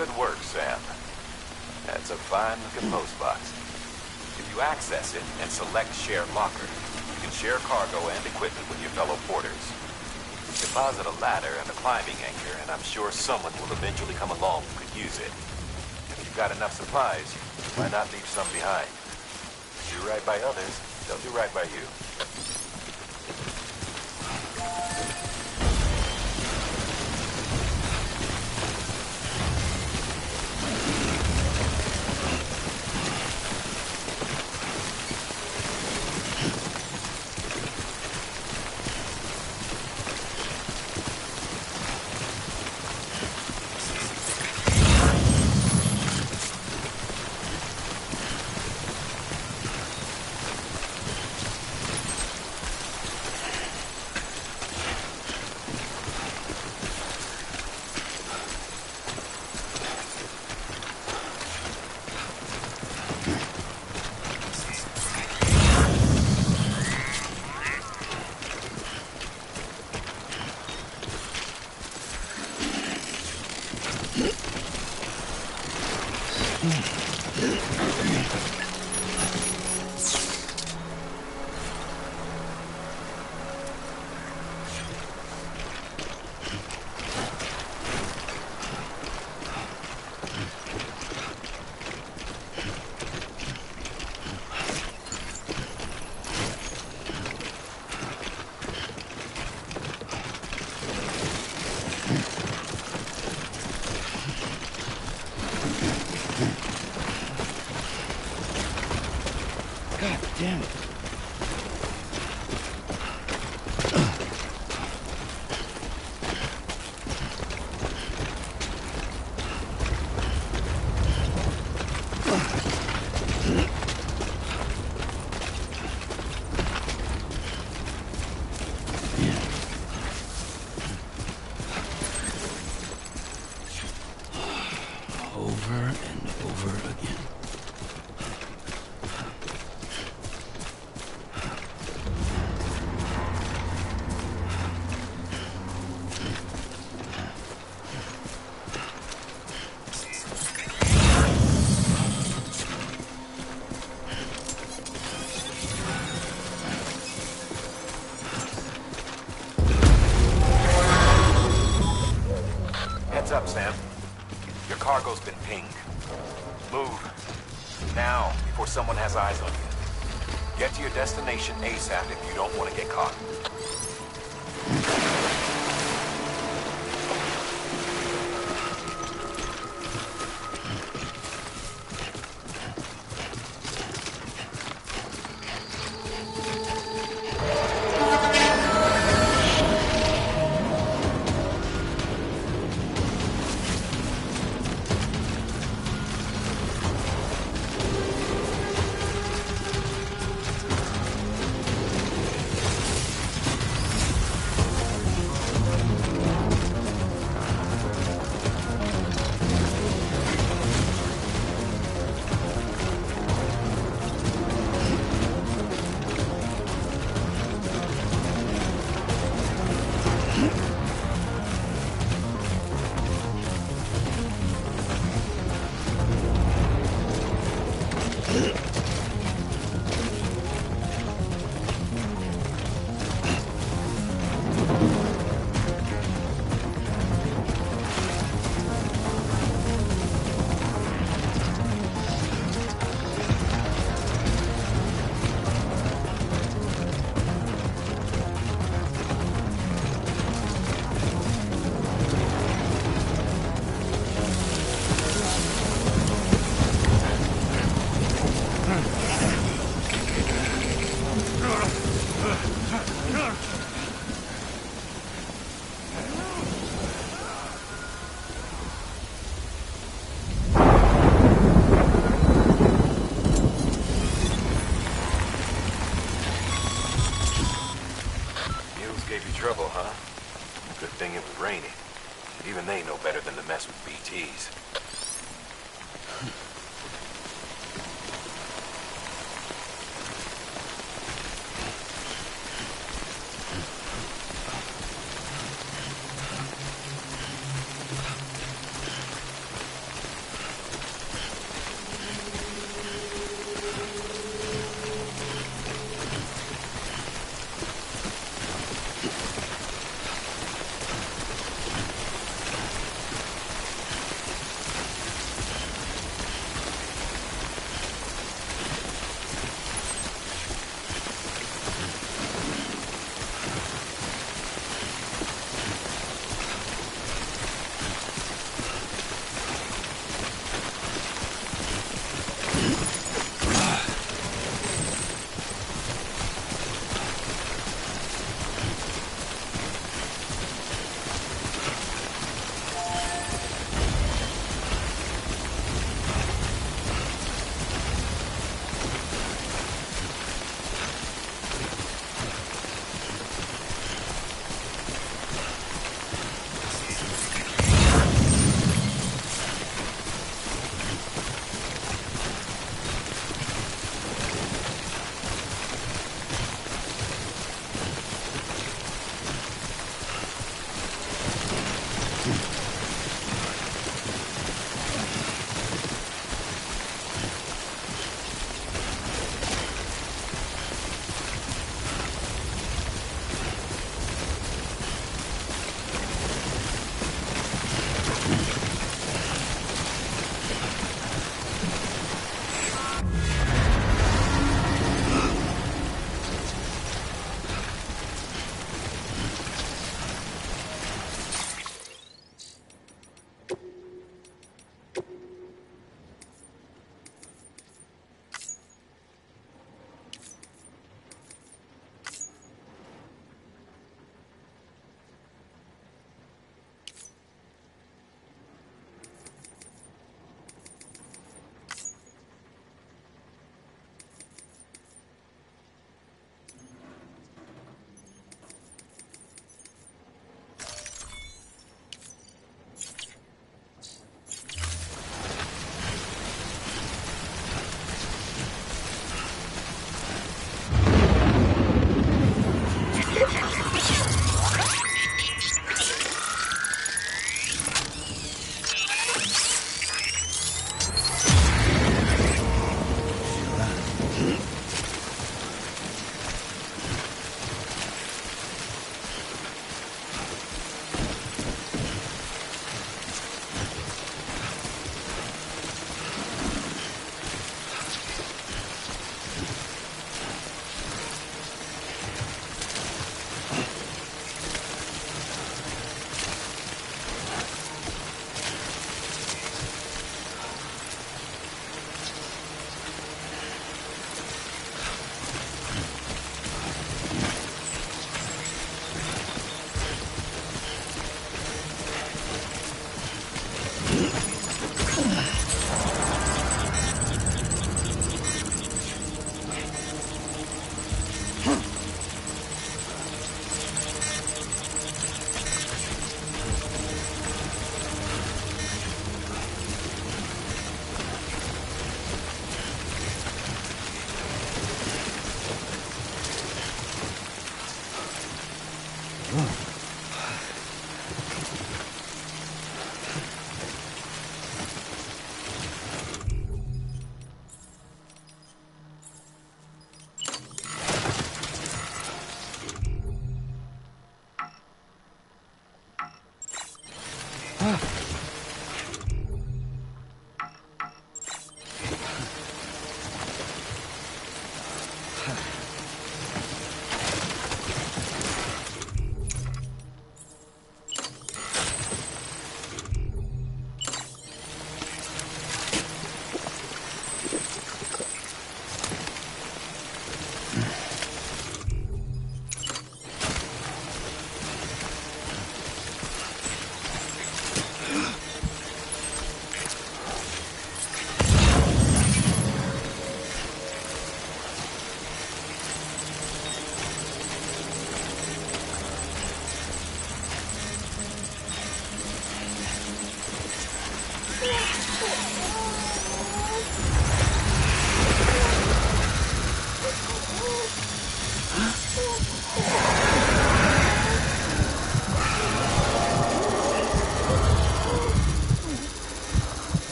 Good work, Sam. That's a fine-looking post box. If you access it and select Share Locker, you can share cargo and equipment with your fellow porters. Deposit a ladder and a climbing anchor, and I'm sure someone will eventually come along who could use it. If you've got enough supplies, why not leave some behind? Do right by others, they'll do right by you. Damn it. Over and over again. Heads up, Sam. Your cargo's been pinged. Move. Now, before someone has eyes on you. Get to your destination ASAP if you don't want to get caught. Gave you trouble, huh? Good thing it was raining. Even they know better than to mess with BTs.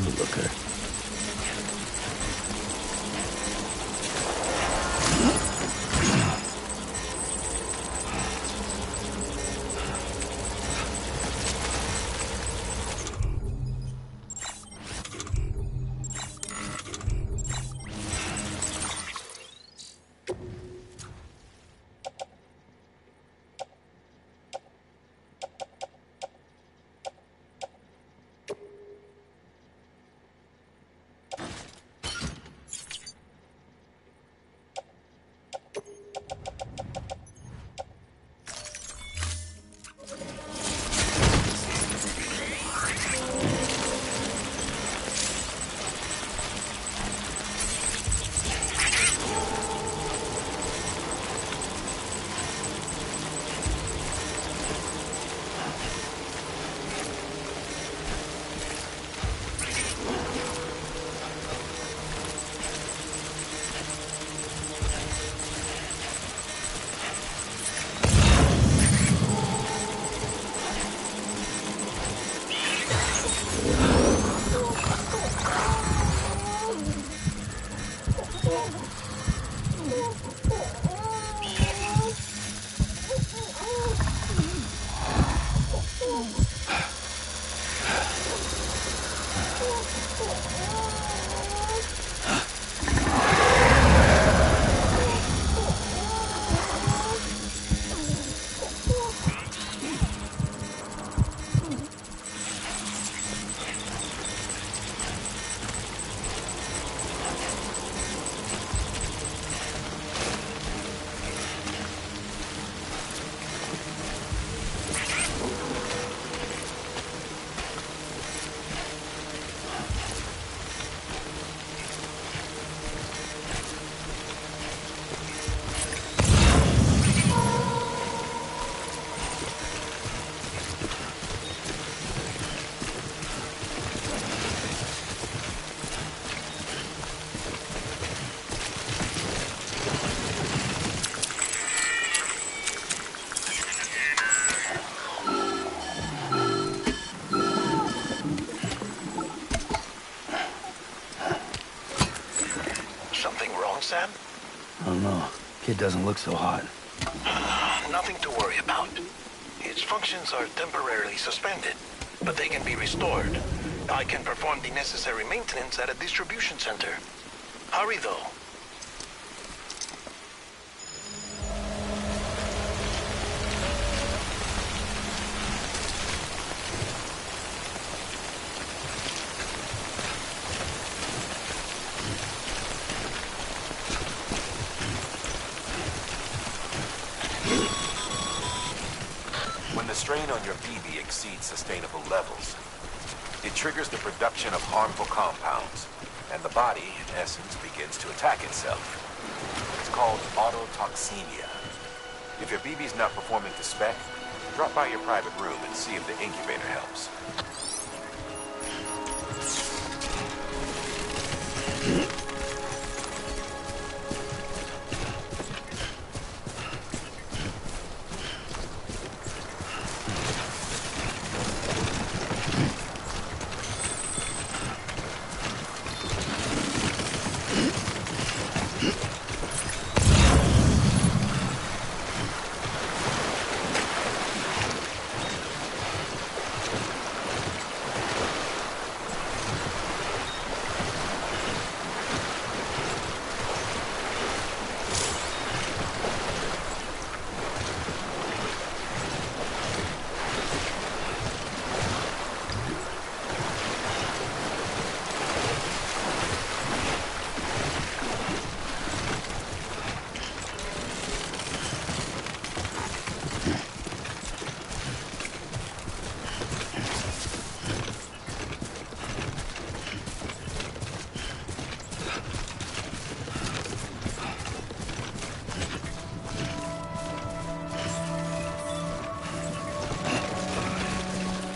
Looker. Sam? I don't know. Kid doesn't look so hot. Nothing to worry about. Its functions are temporarily suspended, but they can be restored. I can perform the necessary maintenance at a distribution center. Hurry, though. When the strain on your BB exceeds sustainable levels, it triggers the production of harmful compounds, and the body, in essence, begins to attack itself. It's called autotoxemia. If your BB's not performing to spec, drop by your private room and see if the incubator helps.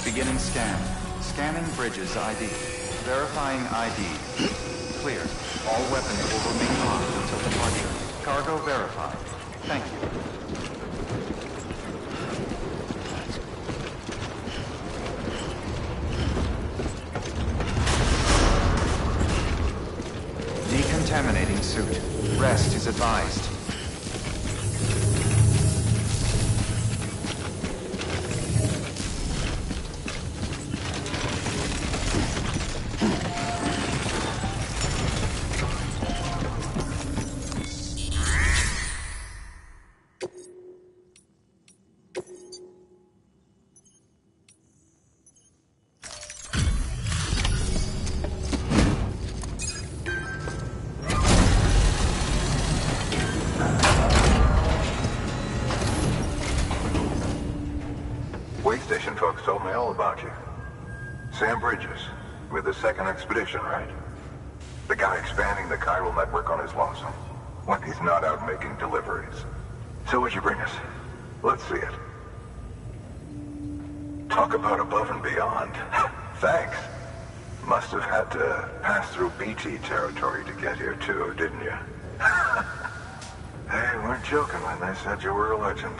Beginning scan. Scanning Bridges ID. Verifying ID. Clear. All weapons will remain armed until departure. Cargo verified. Thank you. advised. Way station folks told me all about you. Sam Bridges, with the second expedition, right? The guy expanding the chiral network on his lonesome, when he's not out making deliveries. So what'd you bring us? Let's see it. Talk about above and beyond. Thanks. Must have had to pass through BT territory to get here too, didn't you? They weren't joking when they said you were a legend.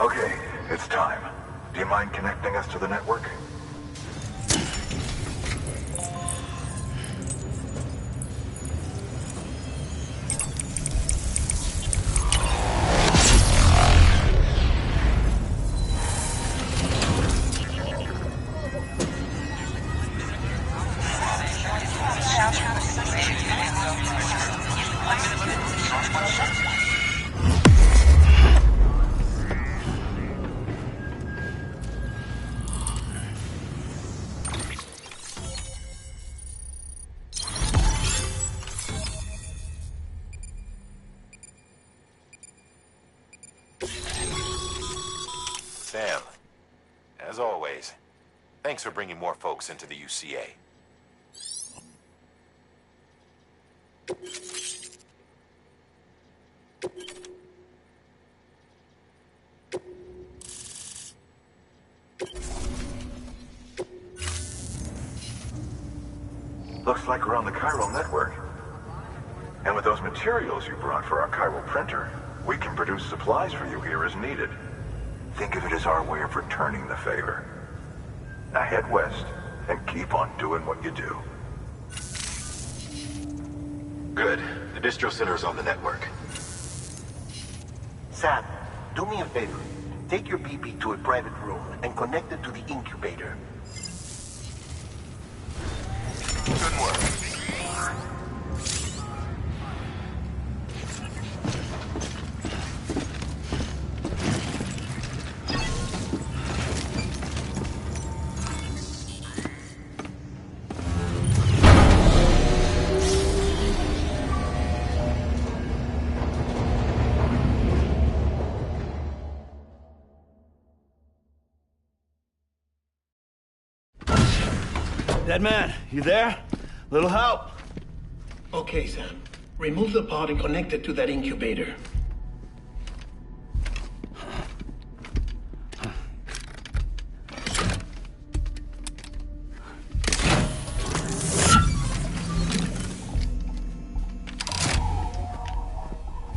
Okay, it's time. Do you mind connecting us to the network? Sam, as always, thanks for bringing more folks into the UCA. Looks like we're on the chiral network. And with those materials you brought for our chiral printer, we can produce supplies for you here as needed. Think of it as our way of returning the favor. Now head west and keep on doing what you do. Good. The distro center is on the network. Sam, do me a favor. Take your BB to a private room and connect it to the incubator. Good work. Dead man, you there? Little help? Okay, Sam. Remove the pod and connect it to that incubator.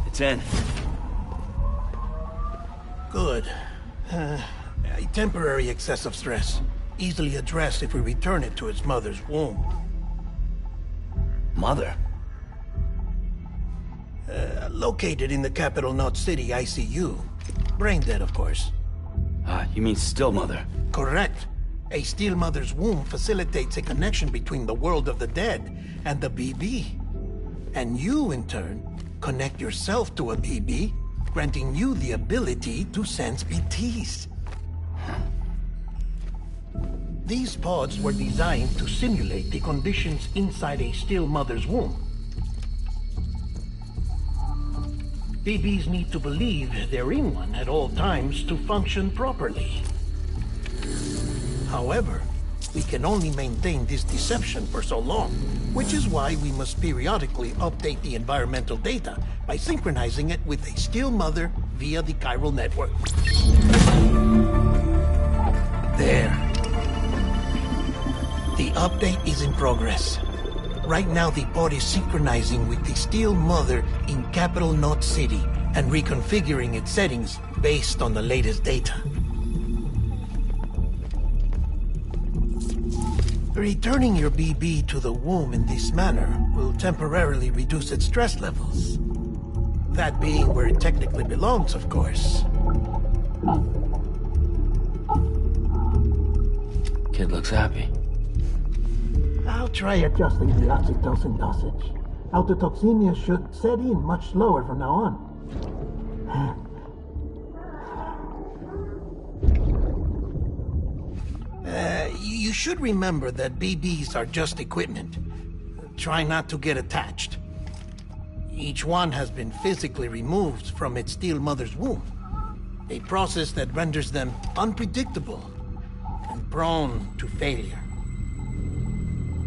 It's in. Good. A temporary excess of stress. Easily addressed if we return it to its mother's womb. Mother? Located in the capital Knot City ICU. Brain dead, of course. You mean Still Mother? Correct. A Steel Mother's womb facilitates a connection between the world of the dead and the BB. And you, in turn, connect yourself to a BB, granting you the ability to sense BTs. These pods were designed to simulate the conditions inside a Steel Mother's womb. BBs need to believe they're in one at all times to function properly. However, we can only maintain this deception for so long, which is why we must periodically update the environmental data by synchronizing it with a Steel Mother via the chiral network. There. The update is in progress. Right now, the pod is synchronizing with the Steel Mother in capital Knot City and reconfiguring its settings based on the latest data. Returning your BB to the womb in this manner will temporarily reduce its stress levels. That being where it technically belongs, of course. Kid looks happy. I'll try adjusting the oxytocin dosage. Autotoxemia should set in much slower from now on. You should remember that BBs are just equipment. Try not to get attached. Each one has been physically removed from its Steel Mother's womb. A process that renders them unpredictable and prone to failure.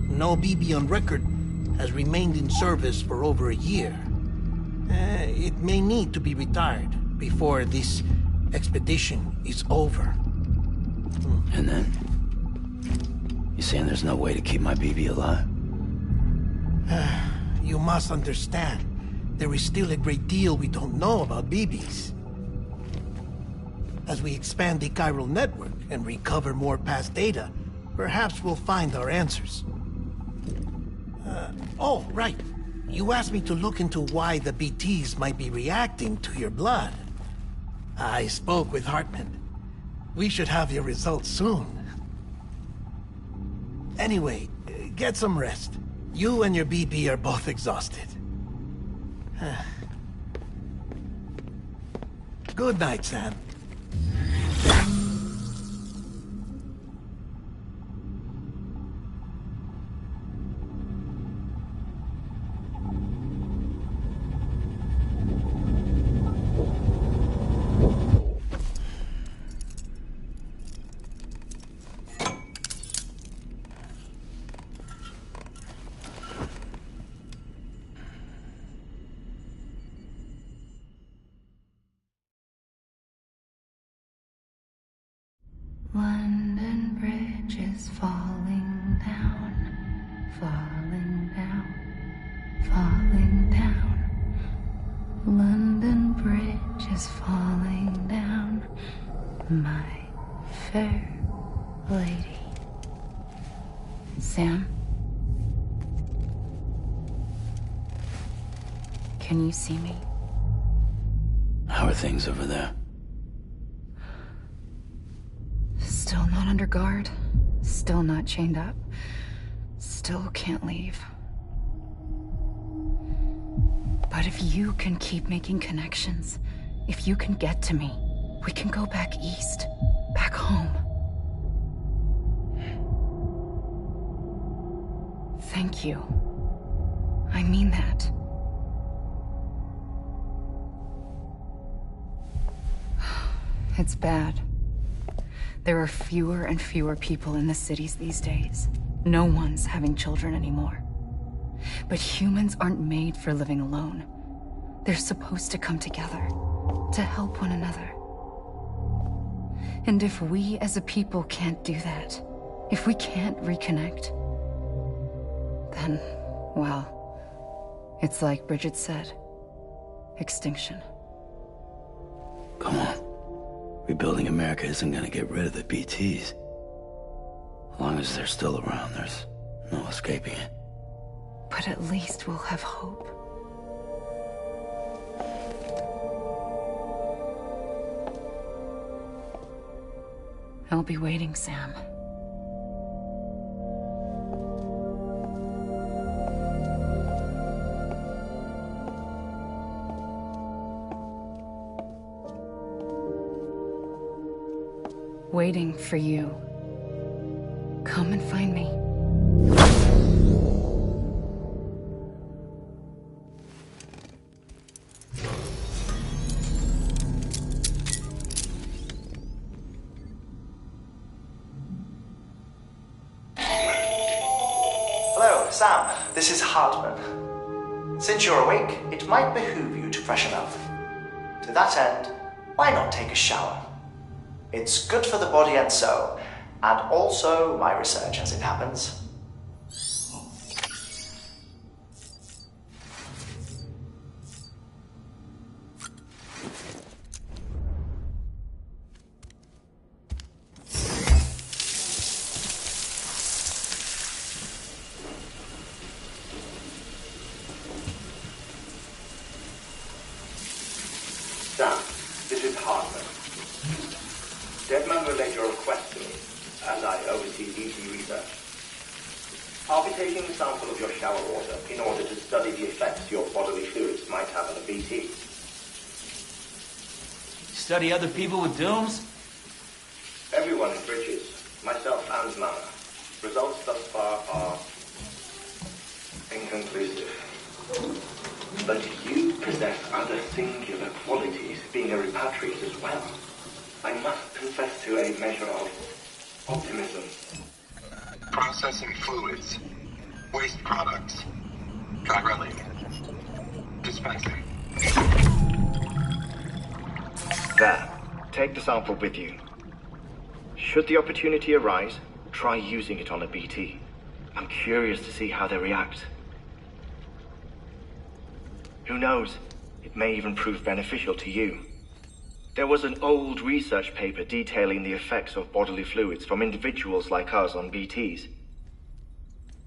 No BB on record has remained in service for over a year. It may need to be retired before this expedition is over. And then? You saying there's no way to keep my BB alive? You must understand, there is still a great deal we don't know about BBs. As we expand the chiral network and recover more past data, perhaps we'll find our answers. Oh, right. You asked me to look into why the BTs might be reacting to your blood. I spoke with Hartman. We should have your results soon. Anyway, get some rest. You and your BB are both exhausted. Good night, Sam. London Bridge is falling down, falling down, falling down. London Bridge is falling down, my fair lady. Sam? Can you see me? How are things over there? Still not under guard, still not chained up, still can't leave. But if you can keep making connections, if you can get to me, we can go back east, back home. Thank you. I mean that. It's bad. There are fewer and fewer people in the cities these days. No one's having children anymore. But humans aren't made for living alone. They're supposed to come together, to help one another. And if we as a people can't do that, if we can't reconnect, then, well, it's like Bridget said, extinction. Come on. Rebuilding America isn't gonna get rid of the BTs. As long as they're still around, there's no escaping it. But at least we'll have hope. I'll be waiting, Sam. Waiting for you. Come and find me. Hello, Sam. This is Hardman. Since you're awake, it might behoove you to freshen up. To that end, why not take a shower? It's good for the body and soul, and also my research as it happens. Sam, this is Hardman. Deadman relayed your request to me, as I oversee BT research. I'll be taking a sample of your shower water in order to study the effects your bodily fluids might have on a BT. Study other people with dooms? Everyone in Bridges, myself and Mana. Results thus far are inconclusive. But you possess other singular qualities, being a repatriate as well. I must confess to a measure of optimism. Processing fluids. Waste products. Chirelli. Dispensing. There. Take the sample with you. Should the opportunity arise, try using it on a BT. I'm curious to see how they react. Who knows? It may even prove beneficial to you. There was an old research paper detailing the effects of bodily fluids from individuals like us on BTs.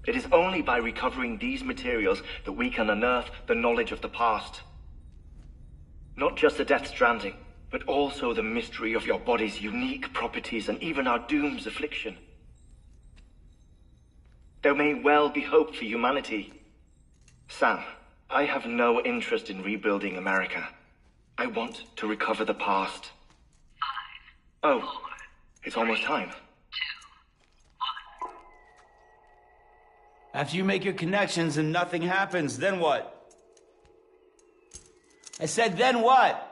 It is only by recovering these materials that we can unearth the knowledge of the past. Not just the Death Stranding, but also the mystery of your body's unique properties and even our doom's affliction. There may well be hope for humanity. Sam, I have no interest in rebuilding America. I want to recover the past. 5, 4, oh, it's almost time. 2, 1. After you make your connections and nothing happens, then what? I said, then what?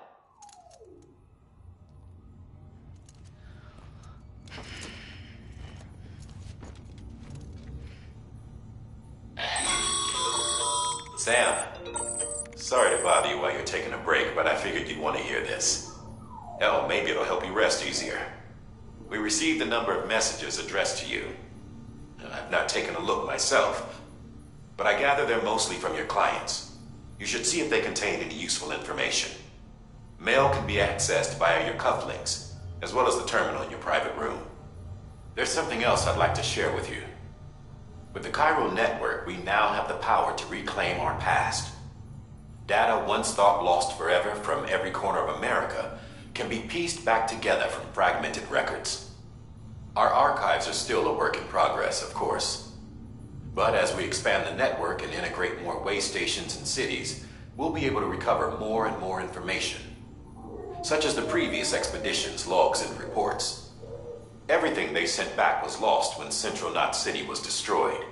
Sam, sorry to bother you while you're taking a break, but I figured you'd want to hear this. Hell, maybe it'll help you rest easier. We received a number of messages addressed to you. I've not taken a look myself, but I gather they're mostly from your clients. You should see if they contain any useful information. Mail can be accessed via your cufflinks, as well as the terminal in your private room. There's something else I'd like to share with you. With the Chiral network, we now have the power to reclaim our past. Data once thought lost forever from every corner of America can be pieced back together from fragmented records. Our archives are still a work in progress, of course. But as we expand the network and integrate more way stations and cities, we'll be able to recover more and more information, such as the previous expedition's logs and reports. Everything they sent back was lost when Central Knot City was destroyed.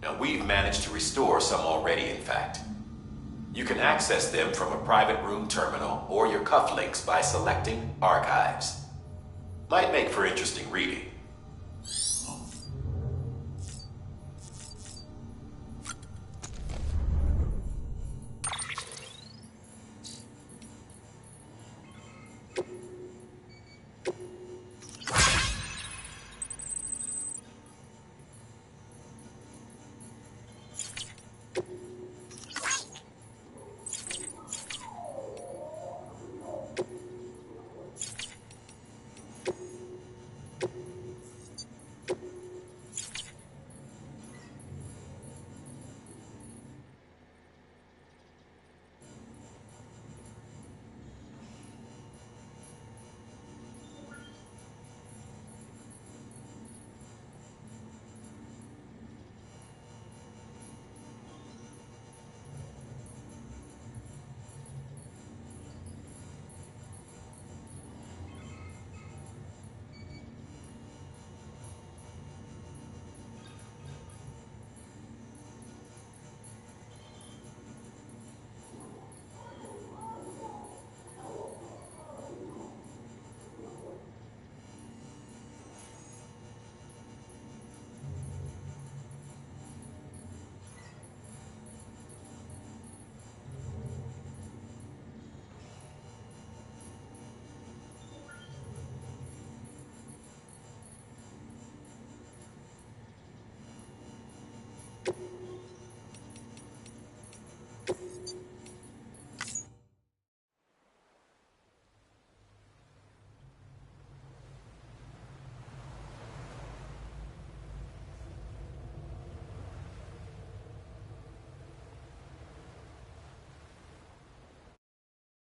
Now we've managed to restore some already, in fact. You can access them from a private room terminal or your cufflinks by selecting Archives. Might make for interesting reading.